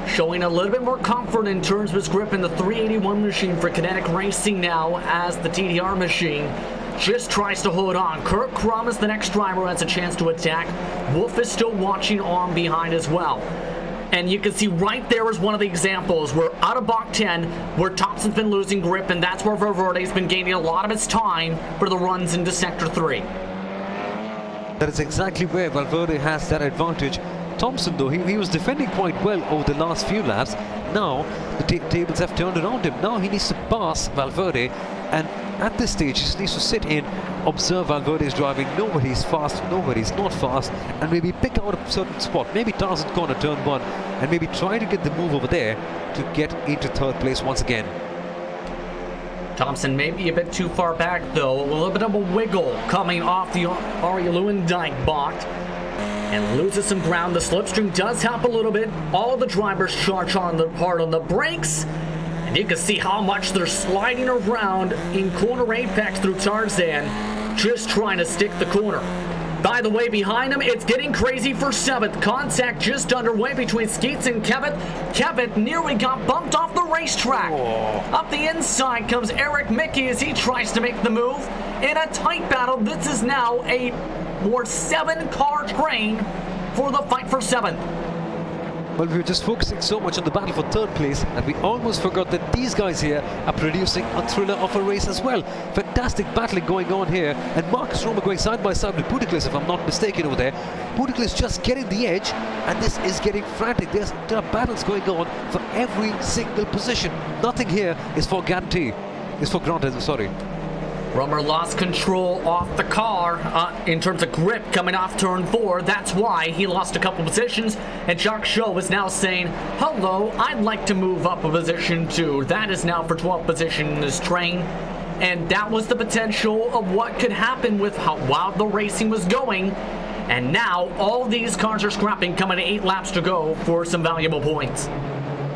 showing a little bit more comfort in terms of his grip in the 381 machine for Kinetic Racing now, as the TDR machine just tries to hold on. Kurt Crum is the next driver who has a chance to attack. Wolf is still watching on behind as well. And you can see right there is one of the examples where out of Bach 10, where Thompson's been losing grip, and that's where Valverde's been gaining a lot of his time for the runs into Sector 3.
That is exactly where Valverde has that advantage. Thompson, though, he was defending quite well over the last few laps. Now the tables have turned around him. Now he needs to pass Valverde, and at this stage he just needs to sit in, observe Valverde's driving, know where he's fast, know where he's not fast, and maybe pick out a certain spot, maybe Tarzan corner turn 1, and maybe try to get the move over there to get into 3rd place once again.
Thompson may be a bit too far back though. A little bit of a wiggle coming off the Arie Luyendyk box, and loses some ground. The slipstream does help a little bit. All the drivers charge on the part on the brakes, and you can see how much they're sliding around in corner apex through Tarzan, just trying to stick the corner. By the way, behind him, it's getting crazy for 7th. Contact just underway between Skeets and Kevitt. Kevitt nearly got bumped off the racetrack. Up the inside comes Eric Mickey as he tries to make the move. In a tight battle, this is now a more 7-car train for the fight for 7th.
Well, we were just focusing so much on the battle for 3rd place that we almost forgot that these guys here are producing a thriller of a race as well. Fantastic battling going on here, and Marcus Roma going side by side with Bouticles, if I'm not mistaken, over there. Bouticles just getting the edge, and this is getting frantic. There are battles going on for every single position. Nothing here is for granted, sorry.
Rummer lost control off the car in terms of grip coming off turn 4. That's why he lost a couple positions. And Jacques Shaw is now saying, hello, I'd like to move up a position too. That is now for 12th position in this train. And that was the potential of what could happen with how wild the racing was going. And now all these cars are scrapping, coming to 8 laps to go for some valuable points.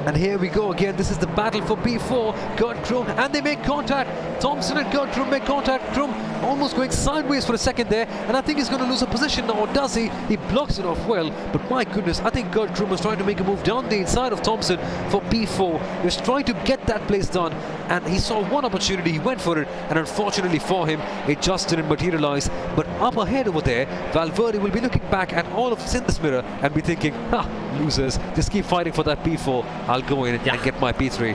And here we go again. This is the battle for P4. Gert Krum, and they make contact. Thompson and Gert Krum make contact. Krum almost going sideways for a second there, and I think he's going to lose a position now, or does he? He blocks it off well, but my goodness, I think Gert Krum was trying to make a move down the inside of Thompson for P4. He was trying to get that place done, and he saw one opportunity, he went for it, and unfortunately for him, it just didn't materialize. But up ahead over there, Valverde will be looking back at all of this in this mirror and be thinking, losers, just keep fighting for that P4. I'll go in and get my P3.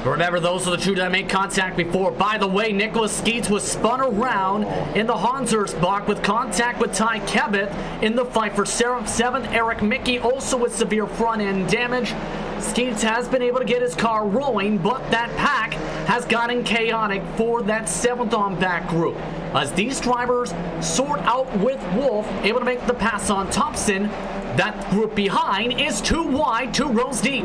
Remember, those are the two that made contact before. By the way, Nicholas Skeets was spun around in the Hanshurst block with contact with Ty Kevitt in the fight for 7th. Eric Mickey also with severe front-end damage. Skeets has been able to get his car rolling, but that pack has gotten chaotic for that 7th on back group. As these drivers sort out with Wolf, able to make the pass on Thompson, that group behind is 2 wide, 2 rows deep.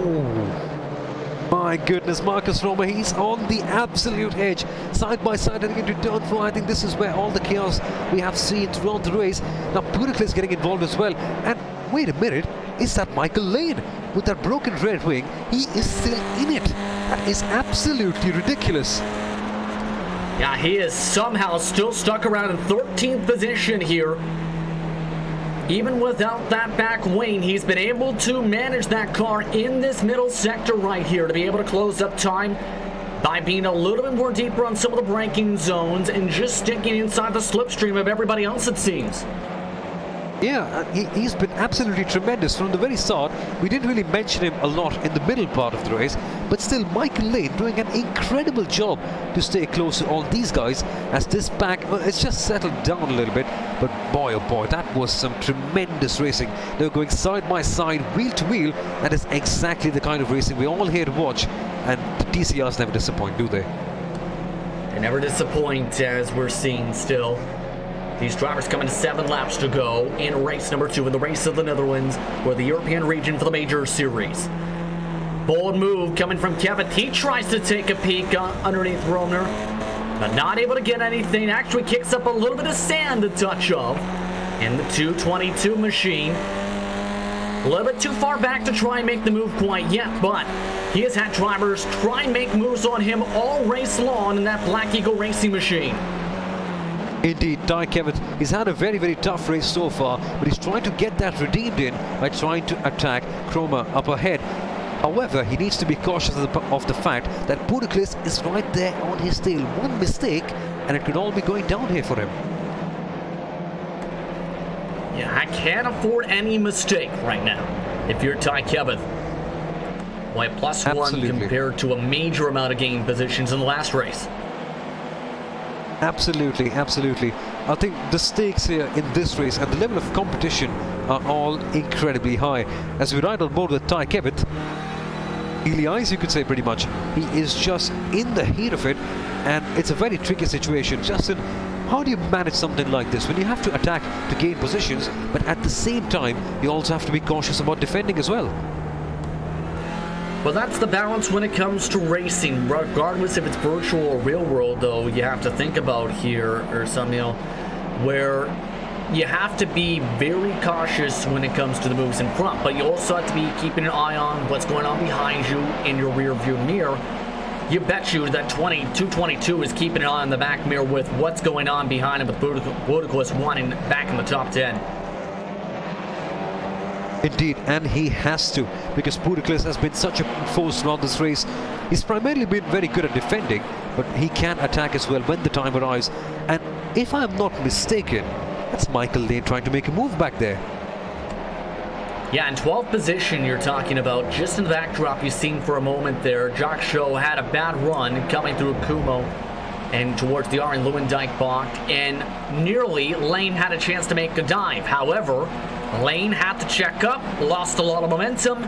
My goodness, Marcus Roma, he's on the absolute edge. Side by side heading into turn 4. I think this is where all the chaos we have seen throughout the race. Now Bouticles is getting involved as well. And wait a minute, is that Michael Lane? With that broken red wing, he is still in it. That is absolutely ridiculous.
Yeah, he is somehow still stuck around in 13th position here. Even without that back wing, he's been able to manage that car in this middle sector right here to be able to close up time by being a little bit more deeper on some of the braking zones and just sticking inside the slipstream of everybody else, it seems.
Yeah, he's been absolutely tremendous from the very start. We didn't really mention him a lot in the middle part of the race, but still Michael Lane doing an incredible job to stay close to all these guys as this pack, it's just settled down a little bit. But boy oh boy, that was some tremendous racing. They were going side by side, wheel to wheel. That is exactly the kind of racing we all here to watch, and the TCRs never disappoint, do they?
They never disappoint, as we're seeing still. These drivers coming to 7 laps to go in race number 2 in the race of the Netherlands for the European region for the Major Series. Bold move coming from Kevin. He tries to take a peek underneath Romner, but not able to get anything. Actually kicks up a little bit of sand to touch of in the 222 machine. A little bit too far back to try and make the move quite yet, but he has had drivers try and make moves on him all race long in that Black Eagle Racing machine.
Indeed, Ty Kevitt, he's had a very, very tough race so far, but he's trying to get that redeemed in by trying to attack Chroma up ahead. However, he needs to be cautious of the fact that Budaklis is right there on his tail. One mistake, and it could all be going down here for him.
Yeah, I can't afford any mistake right now if you're Ty Kevitt. Boy, +1 compared to a major amount of gain positions in the last race.
Absolutely, absolutely. I think the stakes here in this race and the level of competition are all incredibly high. As we ride on board with Ty Kevitt, Healy eyes, you could say, pretty much. He is just in the heat of it, and it's a very tricky situation. Justin, how do you manage something like this when you have to attack to gain positions, but at the same time you also have to be cautious about defending as well?
Well, that's the balance when it comes to racing, regardless if it's virtual or real world, though. You have to think about here, or Samuel, where you have to be very cautious when it comes to the moves in front, but you also have to be keeping an eye on what's going on behind you in your rear view mirror. You bet you that 222 is keeping an eye on the back mirror with what's going on behind him, with Budaklis wanting back in the top 10.
Indeed, and he has to, because Budaklis has been such a force throughout this race. He's primarily been very good at defending, but he can attack as well when the time arrives. And if I'm not mistaken, that's Michael Lane trying to make a move back there.
Yeah, in 12th position you're talking about, just in the backdrop you've seen for a moment there. Jock Show had a bad run coming through Kumo and towards the Arjen Lewandijk block, and nearly Lane had a chance to make a dive. However, Lane had to check up, lost a lot of momentum,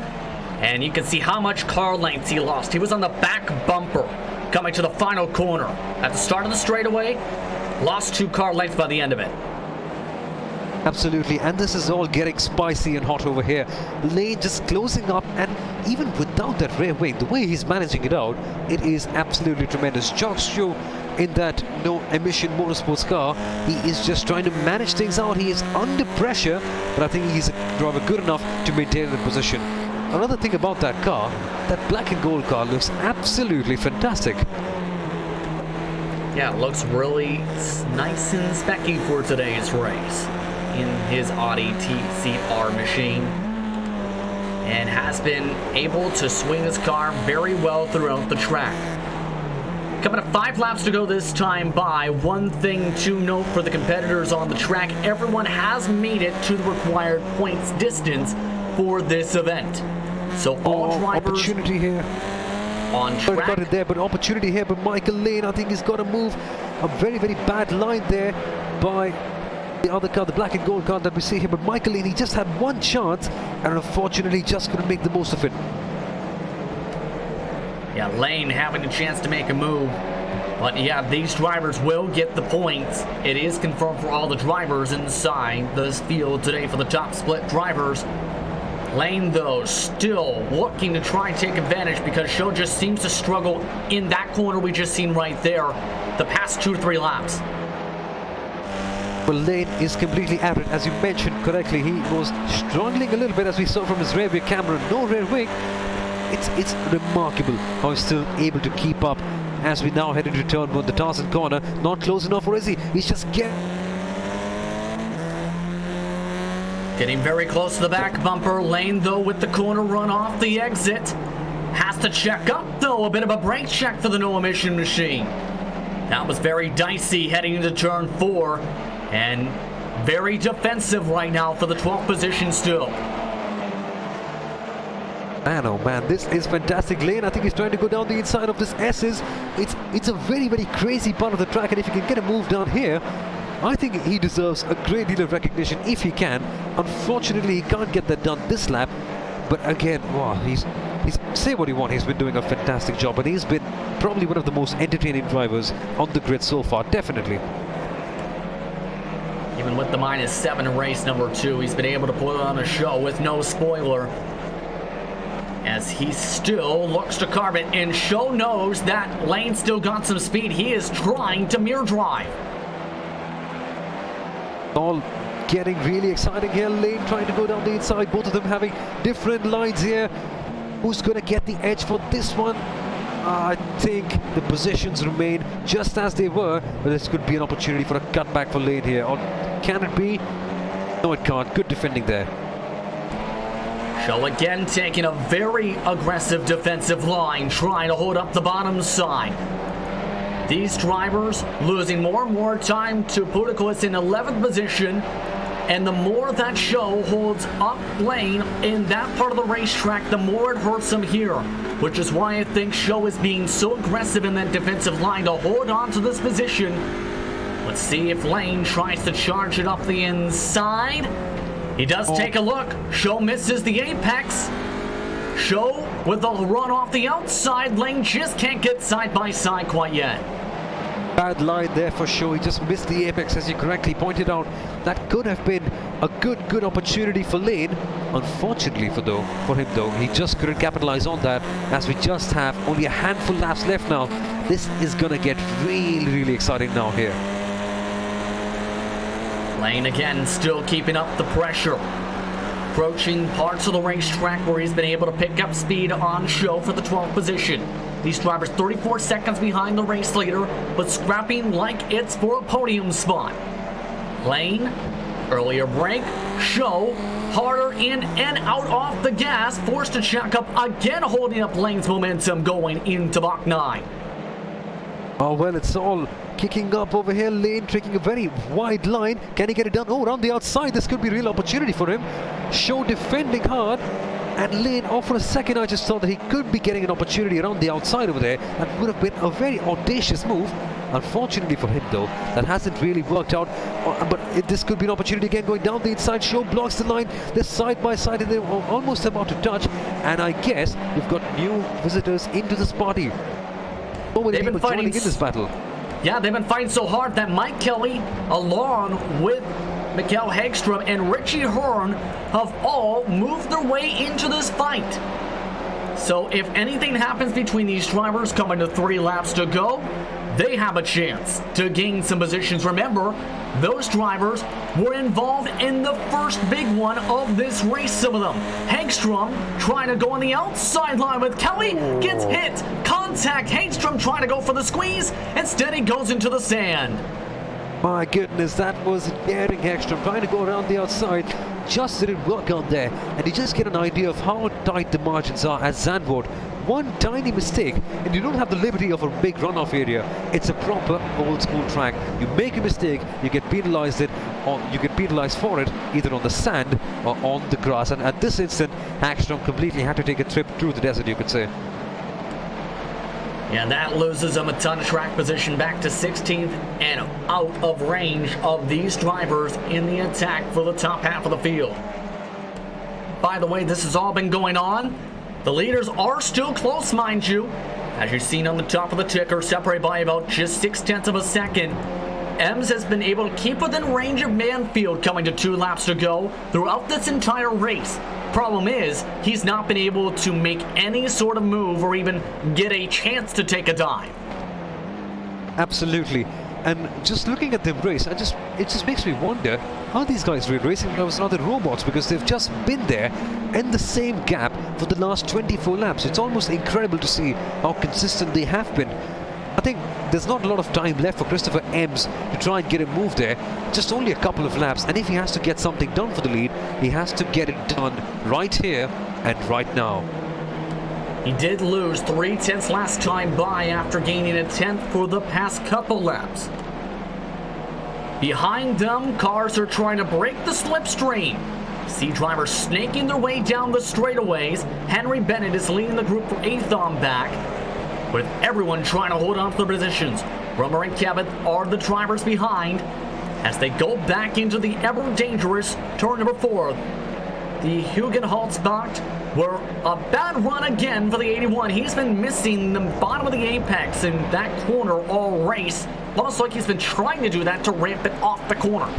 and you can see how much car length he lost. He was on the back bumper coming to the final corner. At the start of the straightaway, lost 2 car lengths by the end of it.
Absolutely, and this is all getting spicy and hot over here. Lane just closing up, and even without that rear wing, the way he's managing it out, it is absolutely tremendous. Jock Show in that no-emission motorsports car, he is just trying to manage things out. He is under pressure, but I think he's a driver good enough to maintain the position. Another thing about that car, that black and gold car looks absolutely fantastic.
Yeah, it looks really nice and specky for today's race in his Audi TCR machine, and has been able to swing his car very well throughout the track. Coming up 5 laps to go this time by. One thing to note for the competitors on the track, everyone has made it to the required points distance for this event. So all drivers...
Opportunity here.
On track.
Got it there, but opportunity here, but Michael Lane, I think he's got to move. A very, very bad line there by the other car, the black and gold car that we see here, but Michael Lane, he just had one chance, and unfortunately just couldn't make the most of it.
Yeah, Lane having a chance to make a move. But yeah, these drivers will get the points. It is confirmed for all the drivers inside this field today for the top split drivers. Lane, though, still looking to try and take advantage because Show just seems to struggle in that corner we just seen right there the past 2 to 3 laps.
Well, Lane is completely at it, as you mentioned correctly. He was struggling a little bit, as we saw from his rear view camera. No rear wing. It's remarkable how he's still able to keep up as we now head into turn 1, the Tarzan corner. Not close enough, or is he? He's just getting
very close to the back bumper. Lane, though, with the corner run off the exit. Has to check up, though. A bit of a brake check for the no-emission machine. That was very dicey heading into turn 4. And Very defensive right now for the 12th position still.
Man, oh man, this is fantastic. Lane, I think he's trying to go down the inside of this S's. It's a very, very crazy part of the track, and if he can get a move down here, I think he deserves a great deal of recognition if he can. Unfortunately, he can't get that done this lap. But again, wow, he's say what you want, he's been doing a fantastic job, and he's been probably one of the most entertaining drivers on the grid so far, definitely.
Even with the -7 in race number 2, he's been able to put on a show with no spoiler, as he still looks to carve it, and Show knows that Lane still got some speed. He is trying to mirror drive.
All getting really exciting here. Lane trying to go down the inside, both of them having different lines here. Who's going to get the edge for this one? I think the positions remain just as they were, but this could be an opportunity for a cutback for Lane here. Or can it be? No, it can't. Good defending there.
Show again taking a very aggressive defensive line, trying to hold up the bottom side. These drivers losing more and more time to Podium in 11th position, and the more that Show holds up Lane in that part of the racetrack, the more it hurts him here, which is why I think Show is being so aggressive in that defensive line to hold on to this position. Let's see if Lane tries to charge it up the inside. He does take a look. Show misses the apex. Show with a run off the outside. Lane just can't get side by side quite yet.
Bad line there for Show. He just missed the apex, as you correctly pointed out. That could have been a good opportunity for Lane. Unfortunately for him though, he just couldn't capitalize on that, as we just have only a handful laps left now. This is gonna get really exciting now here.
Lane again still keeping up the pressure. Approaching parts of the racetrack where he's been able to pick up speed on Show for the 12th position. These drivers 34 seconds behind the race leader, but scrapping like it's for a podium spot. Lane, earlier break. Show, harder in and out off the gas, forced to check up again, holding up Lane's momentum going into Mach 9.
Oh, well, it's all kicking up over here. Lane taking a very wide line. Can he get it done? Oh, around the outside. This could be a real opportunity for him. Show defending hard. And Lane, for a second, I just thought that he could be getting an opportunity around the outside over there. That would have been a very audacious move. Unfortunately for him, though, that hasn't really worked out. But this could be an opportunity again, going down the inside. Show blocks the line. They're side by side, and they're almost about to touch. And I guess we've got new visitors into this party. So many people joining in this battle.
Yeah, they've been fighting so hard that Mike Kelly, along with Mikael Hagstrom and Richie Hearn, have all moved their way into this fight. So if anything happens between these drivers coming to 3 laps to go, they have a chance to gain some positions. Remember, those drivers were involved in the first big one of this race, some of them. Hagstrom trying to go on the outside line with Kelly, gets hit. Contact, Hagstrom trying to go for the squeeze. Instead, he goes into the sand.
My goodness, that was daring Hagstrom, trying to go around the outside. Just didn't work out there. And you just get an idea of how tight the margins are at Zandvoort. One tiny mistake and you don't have the liberty of a big runoff area. It's a proper old school track. You make a mistake, you get penalized for it, either on the sand or on the grass. And at this instant, Hagstrom completely had to take a trip through the desert, you could say.
Yeah, that loses him a ton of track position, back to 16th and out of range of these drivers in the attack for the top half of the field. By the way, this has all been going on. The leaders are still close, mind you. As you've seen on the top of the ticker, separated by about just 0.6 of a second. Ems has been able to keep within range of Midfield, coming to 2 laps to go throughout this entire race. Problem is, he's not been able to make any sort of move or even get a chance to take a dive.
Absolutely. And just looking at them race, it just makes me wonder how these guys were racing as other robots, because they've just been there in the same gap for the last 24 laps. It's almost incredible to see how consistent they have been. I think there's not a lot of time left for Christopher Ems to try and get a move there. Just only a couple of laps, and if he has to get something done for the lead, he has to get it done right here and right now.
He did lose 0.3 last time by after gaining a 10th for the past couple laps. Behind them, cars are trying to break the slipstream. See drivers snaking their way down the straightaways. Henry Bennett is leading the group for 8th on back, with everyone trying to hold on to their positions. Rummer and Cabot are the drivers behind as they go back into the ever-dangerous turn number 4. The Hugenholzbach were a bad run again for the 81. He's been missing the bottom of the apex in that corner all race. Almost like he's been trying to do that to ramp it off the corner.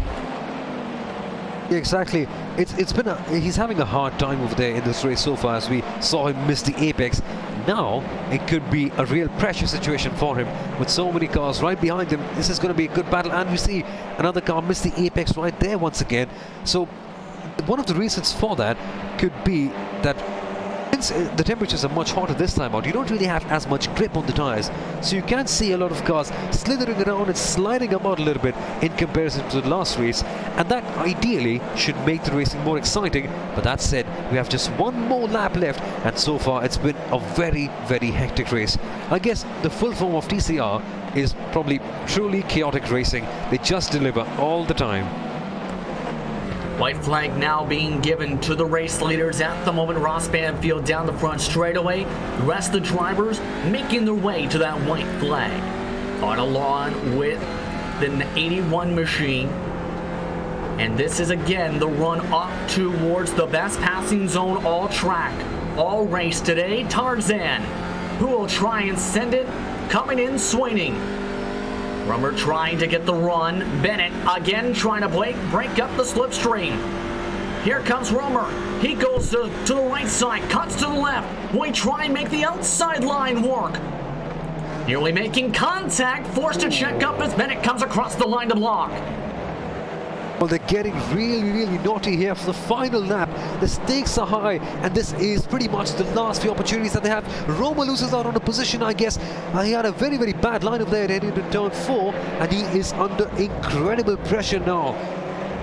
Exactly. He's having a hard time over there in this race so far, as we saw him miss the apex. Now it could be a real pressure situation for him with so many cars right behind him. This is going to be a good battle, and we see another car miss the apex right there once again. So one of the reasons for that could be that since the temperatures are much hotter this time out, you don't really have as much grip on the tires, so you can see a lot of cars slithering around and sliding about a little bit in comparison to the last race, and that ideally should make the racing more exciting. But that said, we have just one more lap left, and so far it's been a very, very hectic race. I guess the full form of TCR is probably truly chaotic racing. They just deliver all the time.
White flag now being given to the race leaders at the moment. Ross Banfield down the front straightaway. The rest of the drivers making their way to that white flag. On a lawn with the 81 machine. And this is again the run up towards the best passing zone all track, all race today. Tarzan, who will try and send it, coming in swinging. Rummer trying to get the run. Bennett again trying to break up the slipstream. Here comes Rummer. He goes to the right side, cuts to the left. Will he try and make the outside line work? Nearly making contact, forced to check up as Bennett comes across the line to block.
Well, they're getting really, really naughty here for the final lap. The stakes are high, and this is pretty much the last few opportunities that they have. Roma loses out on a position, I guess. He had a very, very bad line over there heading into turn 4, and he is under incredible pressure now.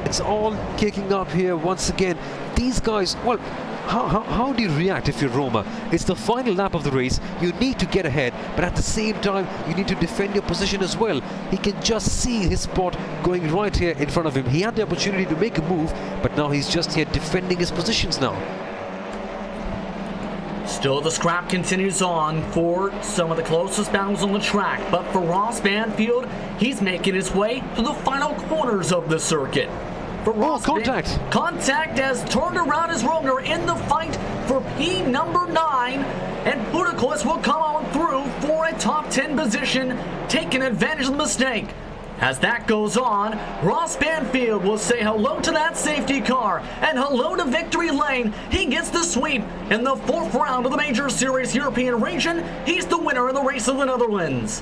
It's all kicking up here once again. These guys, well, how do you react if you're Roma? It's the final lap of the race. You need to get ahead, but at the same time, you need to defend your position as well. He can just see his spot going right here in front of him. He had the opportunity to make a move, but now he's just here defending his positions now.
Still, the scrap continues on for some of the closest battles on the track, but for Ross Banfield, he's making his way to the final corners of the circuit.
Contact!
Contact has turned around as Romner in the fight for P number 9, and Budaklis will come on through for a top 10 position, taking advantage of the mistake. As that goes on, Ross Banfield will say hello to that safety car and hello to victory lane. He gets the sweep in the 4th round of the Major Series European region. He's the winner of the race of the Netherlands.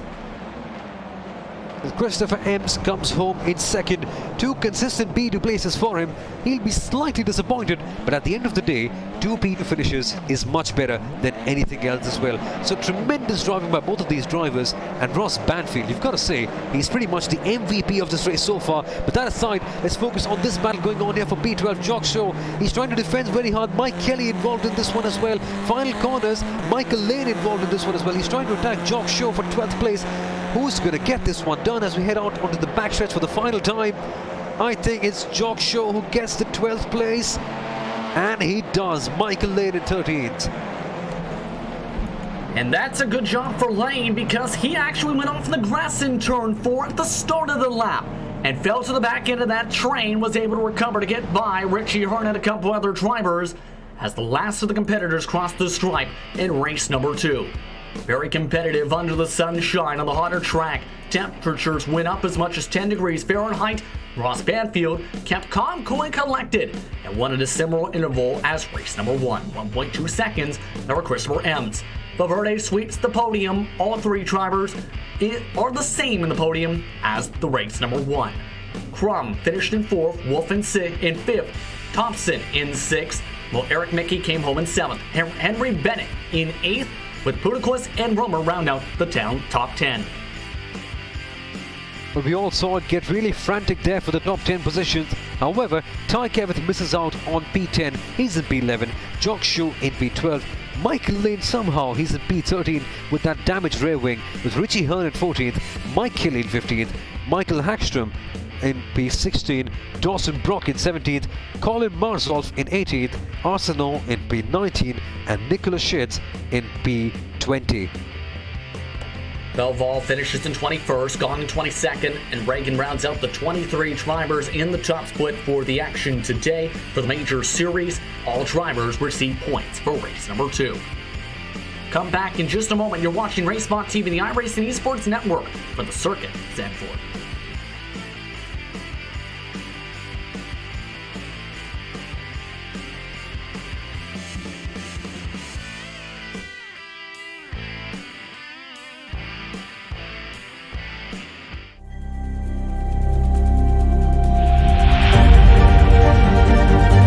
Christopher Ems comes home in 2nd. 2 consistent P2 places for him. He'll be slightly disappointed, but at the end of the day, 2 P2 finishes is much better than anything else as well. So tremendous driving by both of these drivers, and Ross Banfield, you've got to say, he's pretty much the MVP of this race so far. But that aside, let's focus on this battle going on here for P12. Jock Show, he's trying to defend very hard. Mike Kelly involved in this one as well. Final corners, Michael Lane involved in this one as well. He's trying to attack Jock Show for 12th place. Who's going to get this one done as we head out onto the backstretch for the final time? I think it's Jock Show who gets the 12th place, and he does. Michael Lane in 13th.
And that's a good job for Lane, because he actually went off the grass in turn 4 at the start of the lap and fell to the back end of that train, was able to recover to get by Richie Hearn and a couple other drivers as the last of the competitors crossed the stripe in race number 2. Very competitive under the sunshine on the hotter track. Temperatures went up as much as 10 degrees Fahrenheit. Ross Banfield kept calm, cool, and collected and won at a similar interval as race number 1, 1.2 seconds over Christopher Ems. Valverde sweeps the podium. All 3 drivers are the same in the podium as the race number 1. Crum finished in 4th, Wolf in 5th, Thompson in 6th, while Eric Mickey came home in 7th. Henry Bennett in 8th, with Budaklis and Romer round out the top 10.
Well, we all saw it get really frantic there for the top 10 positions. However, Ty Kevith misses out on P10. He's in P11. Jock Show in P12. Michael Lane somehow he's in P13 with that damaged rear wing, with Richie Hearn at 14th, Mike Kelly in 15th, Michael Hackstrom in P16, Dawson Brock in 17th, Colin Marzolf in 18th, Arsenal in P19 and Nicholas Sheds in P20.
Belval finishes in 21st, Gong in 22nd, and Reagan rounds out the 23 drivers in the top split for the action today. For the major series, all drivers receive points for race number 2. Come back in just a moment. You're watching RaceSpot TV, the iRacing Esports Network, for the circuit Zandvoort.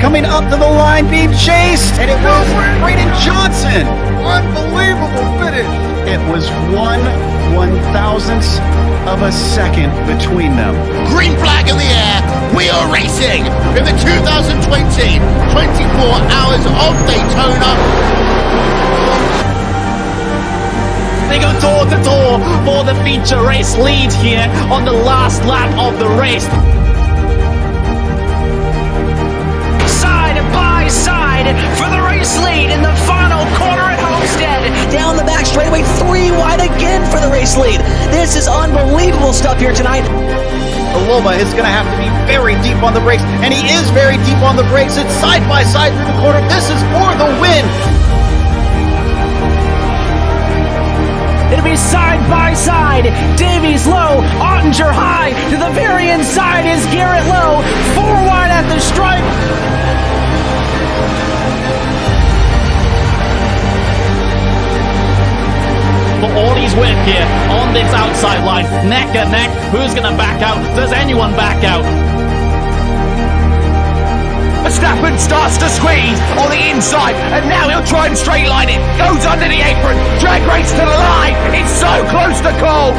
Coming up to the line, being chased, and it was Braden Johnson. Unbelievable finish. It was 1/1000th of a second between them.
Green flag in the air. We are racing in the 2020 24 Hours of Daytona.
They go door to door for the feature race lead here on the last lap of the race. Side for the race lead in the final corner at Homestead.
Down the back straightaway, 3 wide again for the race lead. This is unbelievable stuff here tonight.
Aloma is going to have to be very deep on the brakes, and he is very deep on the brakes. It's side by side through the corner. This is for the win.
It'll be side by side. Davies low, Ottinger high. To the very inside is Garrett low. 4 wide at the stripe. For all his work here on this outside line, neck and neck. Who's going to back out? Does anyone back out? Verstappen starts to squeeze on the inside, and now he'll try and straight line it. Goes under the apron, drag race to the line. It's so close to call.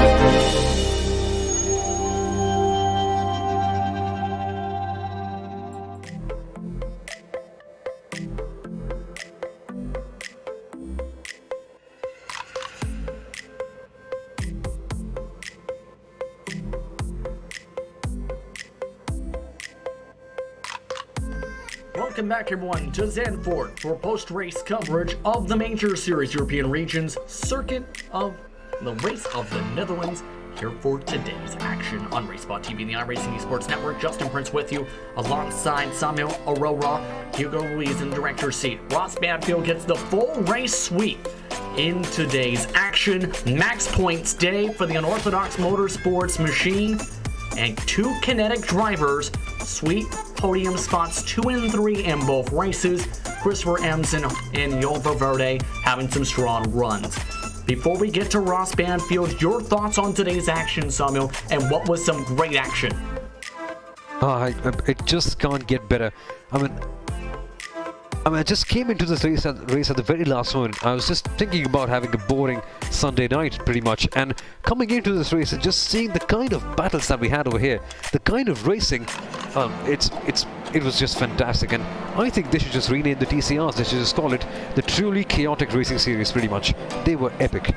Welcome back, everyone, to Zandvoort for post-race coverage of the Major Series European Regions Circuit of the Race of the Netherlands. Here for today's action on RaceSpot TV, the iRacing Esports Network. Justin Prince with you, alongside Samuel Aurora, Hugo Ruiz in the director's seat. Ross Banfield gets the full race sweep in today's action. Max points day for the Unorthodox Motorsports machine, and 2 kinetic drivers sweep podium spots 2 and 3 in both races. Christopher Emson and Yolva Verde having some strong runs. Before we get to Ross Banfield, your thoughts on today's action, Samuel, and what was some great action?
It just can't get better. I just came into this race at the very last moment. I was just thinking about having a boring Sunday night, pretty much, and coming into this race and just seeing the kind of battles that we had over here, the kind of racing, it was just fantastic. And I think they should just rename the TCRs. They should just call it the Truly Chaotic Racing Series, pretty much. They were epic.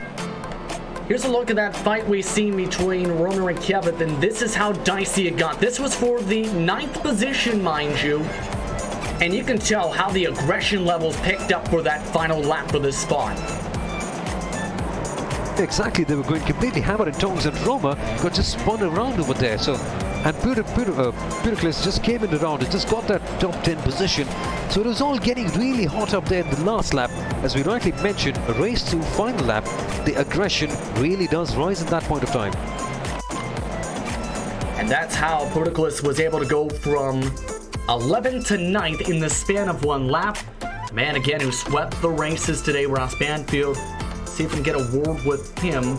Here's a look at that fight we've seen between Romer and Kevin, and this is how dicey it got. This was for the 9th position, mind you. And you can tell how the aggression levels picked up for that final lap for this spot.
Exactly, they were going completely hammer and tongs, and Roma got just spun around over there. So, and Pudiclis just came in around and just got that top 10 position. So it was all getting really hot up there in the last lap. As we rightly mentioned, a race to final lap, the aggression really does rise at that point of time.
And that's how Pudiclis was able to go from 11th to 9th in the span of 1 lap. The man again who swept the races today, Ross Banfield. See if we can get a word with him,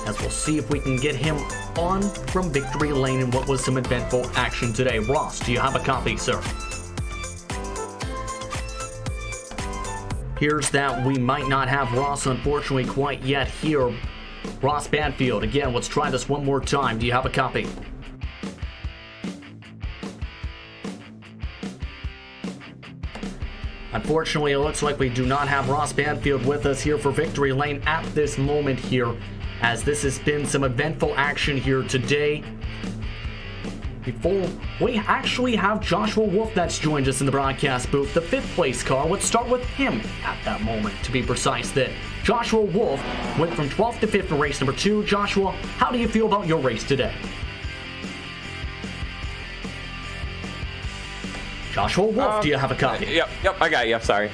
as we'll see if we can get him on from victory lane in what was some eventful action today. Ross, do you have a copy, sir? Here's that we might not have Ross, unfortunately, quite yet here. Ross Banfield, again, let's try this one more time. Do you have a copy? Unfortunately, it looks like we do not have Ross Banfield with us here for victory lane at this moment here, as this has been some eventful action here today. before we actually have Joshua Wolf that's joined us in the broadcast booth, the 5th place car. Let's start with him at that moment, to be precise. That Joshua Wolf went from 12th to 5th in race number 2. Joshua, how do you feel about your race today? Joshua Wolf, do you have a copy?
Yep, I got you. Sorry.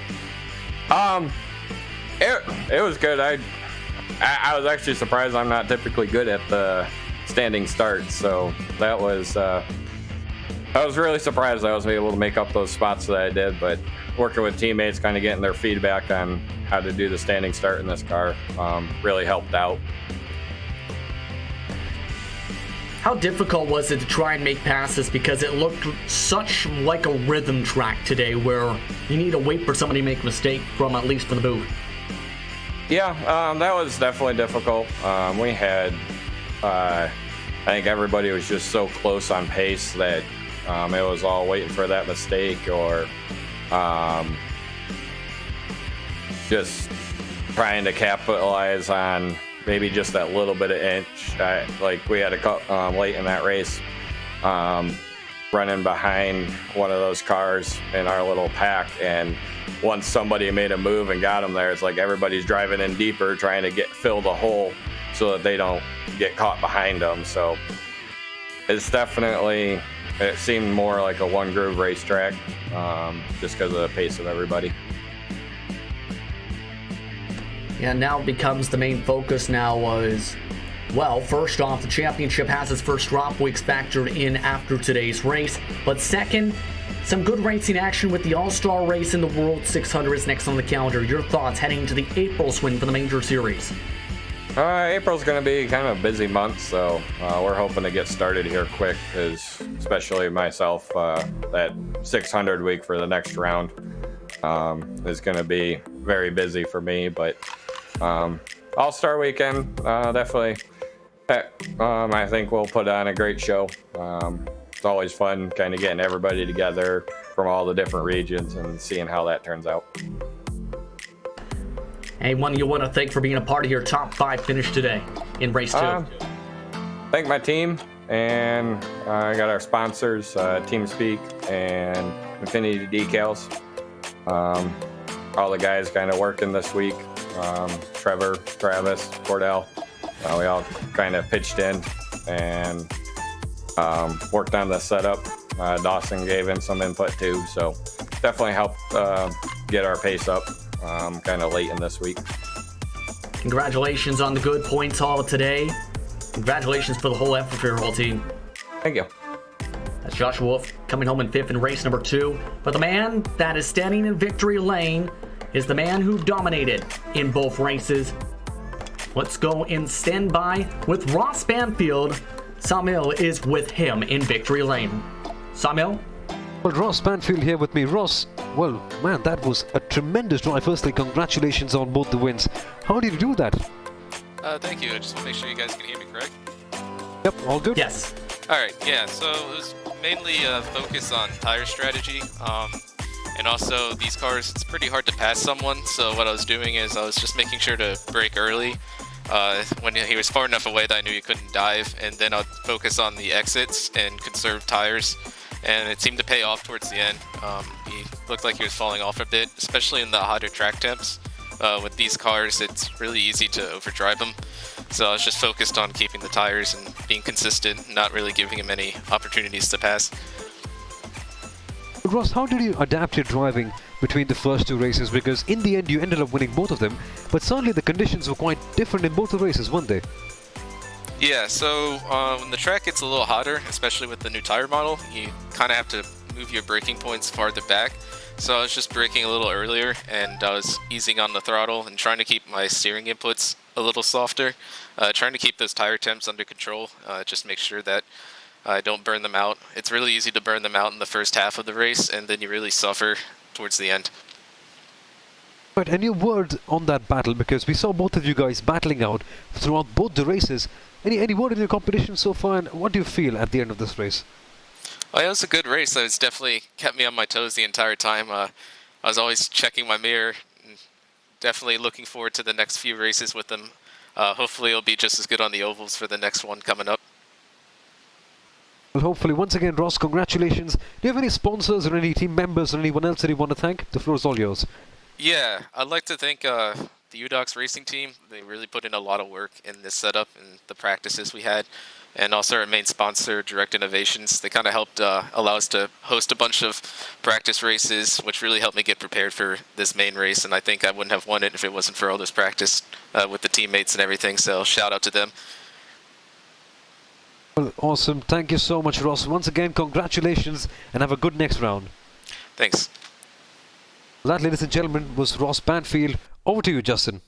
It was good. I was actually surprised. I'm not typically good at the standing start, so that was I was really surprised I was able to make up those spots that I did. But working with teammates, kind of getting their feedback on how to do the standing start in this car, really helped out.
How difficult was it to try and make passes, because it looked such like a rhythm track today where you need to wait for somebody to make a mistake from, at least for the booth?
Yeah, that was definitely difficult. We had, I think everybody was just so close on pace that it was all waiting for that mistake, or just trying to capitalize on maybe just that little bit of inch. Like we had a late in that race, running behind one of those cars in our little pack, and once somebody made a move and got them there, it's like everybody's driving in deeper, trying to fill the hole so that they don't get caught behind them. So it's definitely, it seemed more like a one groove racetrack, just because of the pace of everybody.
Yeah, now becomes the main focus now was, well, first off, the championship has its first drop weeks factored in after today's race. But second, some good racing action with the All-Star race in the World 600 is next on the calendar. Your thoughts heading into the April swing for the Major Series?
April's going to be kind of a busy month, so we're hoping to get started here quick, because especially myself, that 600 week for the next round is going to be very busy for me. But All-Star weekend, definitely, I think we'll put on a great show. It's always fun kind of getting everybody together from all the different regions and seeing how that turns out.
Anyone you want to thank for being a part of your top 5 finish today in race 2?
Thank my team, and I got our sponsors, TeamSpeak and Infinity Decals. All the guys kind of working this week. Trevor, Travis, Cordell, we all kind of pitched in and worked on the setup. Dawson gave in some input too, so definitely helped get our pace up kind of late in this week.
Congratulations on the good points haul today. Congratulations for the whole effort for your whole team.
Thank you.
That's Joshua Wolf coming home in 5th in race number 2. But the man that is standing in victory lane is the man who dominated in both races. Let's go in standby with Ross Banfield. Samil is with him in victory lane. Samil?
Well, Ross Banfield here with me. Ross, well, man, that was a tremendous drive. Firstly, congratulations on both the wins. How did you do that?
Thank you. I just want to make sure you guys can hear me correct.
Yep, all good?
Yes.
Alright, yeah, so it was mainly focused on tire strategy. And also, these cars, it's pretty hard to pass someone, so what I was doing is I was just making sure to brake early when he was far enough away that I knew he couldn't dive, and then I'd focus on the exits and conserve tires, and it seemed to pay off towards the end. He looked like he was falling off a bit, especially in the hotter track temps. With these cars, it's really easy to overdrive them, so I was just focused on keeping the tires and being consistent, not really giving him any opportunities to pass.
Ross, how did you adapt your driving between the first 2 races? Because in the end, you ended up winning both of them, but certainly the conditions were quite different in both the races, weren't they?
Yeah, so when the track gets a little hotter, especially with the new tire model, you kind of have to move your braking points farther back. So I was just braking a little earlier, and I was easing on the throttle and trying to keep my steering inputs a little softer, trying to keep those tire temps under control, just make sure that I don't burn them out. It's really easy to burn them out in the first half of the race, and then you really suffer towards the end.
Right, and your word on that battle, because we saw both of you guys battling out throughout both the races. Any word in your competition so far, and what do you feel at the end of this race?
Well, it was a good race. It's definitely kept me on my toes the entire time. I was always checking my mirror, and definitely looking forward to the next few races with them. Hopefully it'll be just as good on the ovals for the next one coming up.
Well, hopefully, once again, Ross, congratulations. Do you have any sponsors or any team members or anyone else that you want to thank? The floor is all yours.
Yeah, I'd like to thank the UDocs racing team. They really put in a lot of work in this setup and the practices we had. And also our main sponsor, Direct Innovations. They kind of helped allow us to host a bunch of practice races, which really helped me get prepared for this main race. And I think I wouldn't have won it if it wasn't for all this practice with the teammates and everything. So shout out to them.
Well, awesome. Thank you so much, Ross. Once again, congratulations and have a good next round.
Thanks.
That, ladies and gentlemen, was Ross Banfield. Over to you, Justin.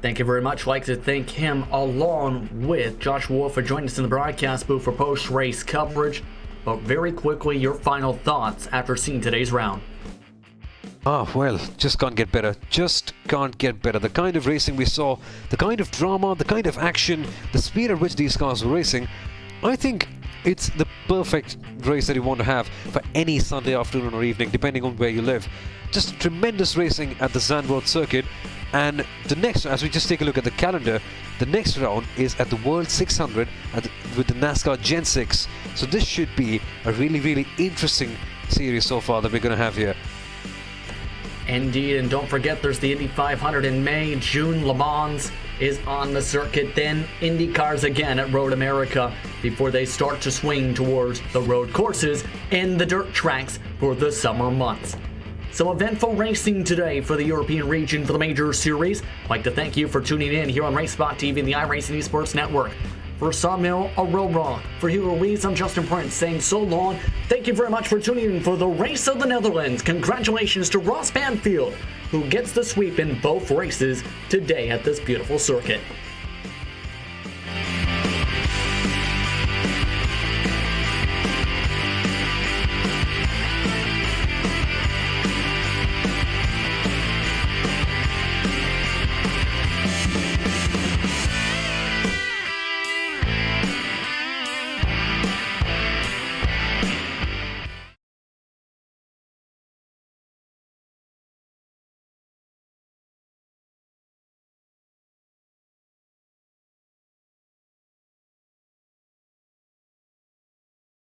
Thank you very much. I'd like to thank him along with Josh Wolf for joining us in the broadcast booth for post-race coverage. But very quickly, your final thoughts after seeing today's round.
Oh, well, just can't get better. Just can't get better. The kind of racing we saw, the kind of drama, the kind of action, the speed at which these cars were racing, I think it's the perfect race that you want to have for any Sunday afternoon or evening, depending on where you live. Just tremendous racing at the Zandvoort circuit. And the next, as we just take a look at the calendar, the next round is at the World 600 with the NASCAR Gen 6. So this should be a really, really interesting series so far that we're going to have here.
Indeed, and don't forget there's the Indy 500 in May. June, Le Mans is on the circuit. Then Indy cars again at Road America before they start to swing towards the road courses and the dirt tracks for the summer months. So eventful racing today for the European region for the Major Series. I'd like to thank you for tuning in here on RaceSpot TV and the iRacing Esports Network. For Sawmill, Aurora, for Hugo Ruiz, I'm Justin Prince saying so long. Thank you very much for tuning in for the Race of the Netherlands. Congratulations to Ross Banfield, who gets the sweep in both races today at this beautiful circuit.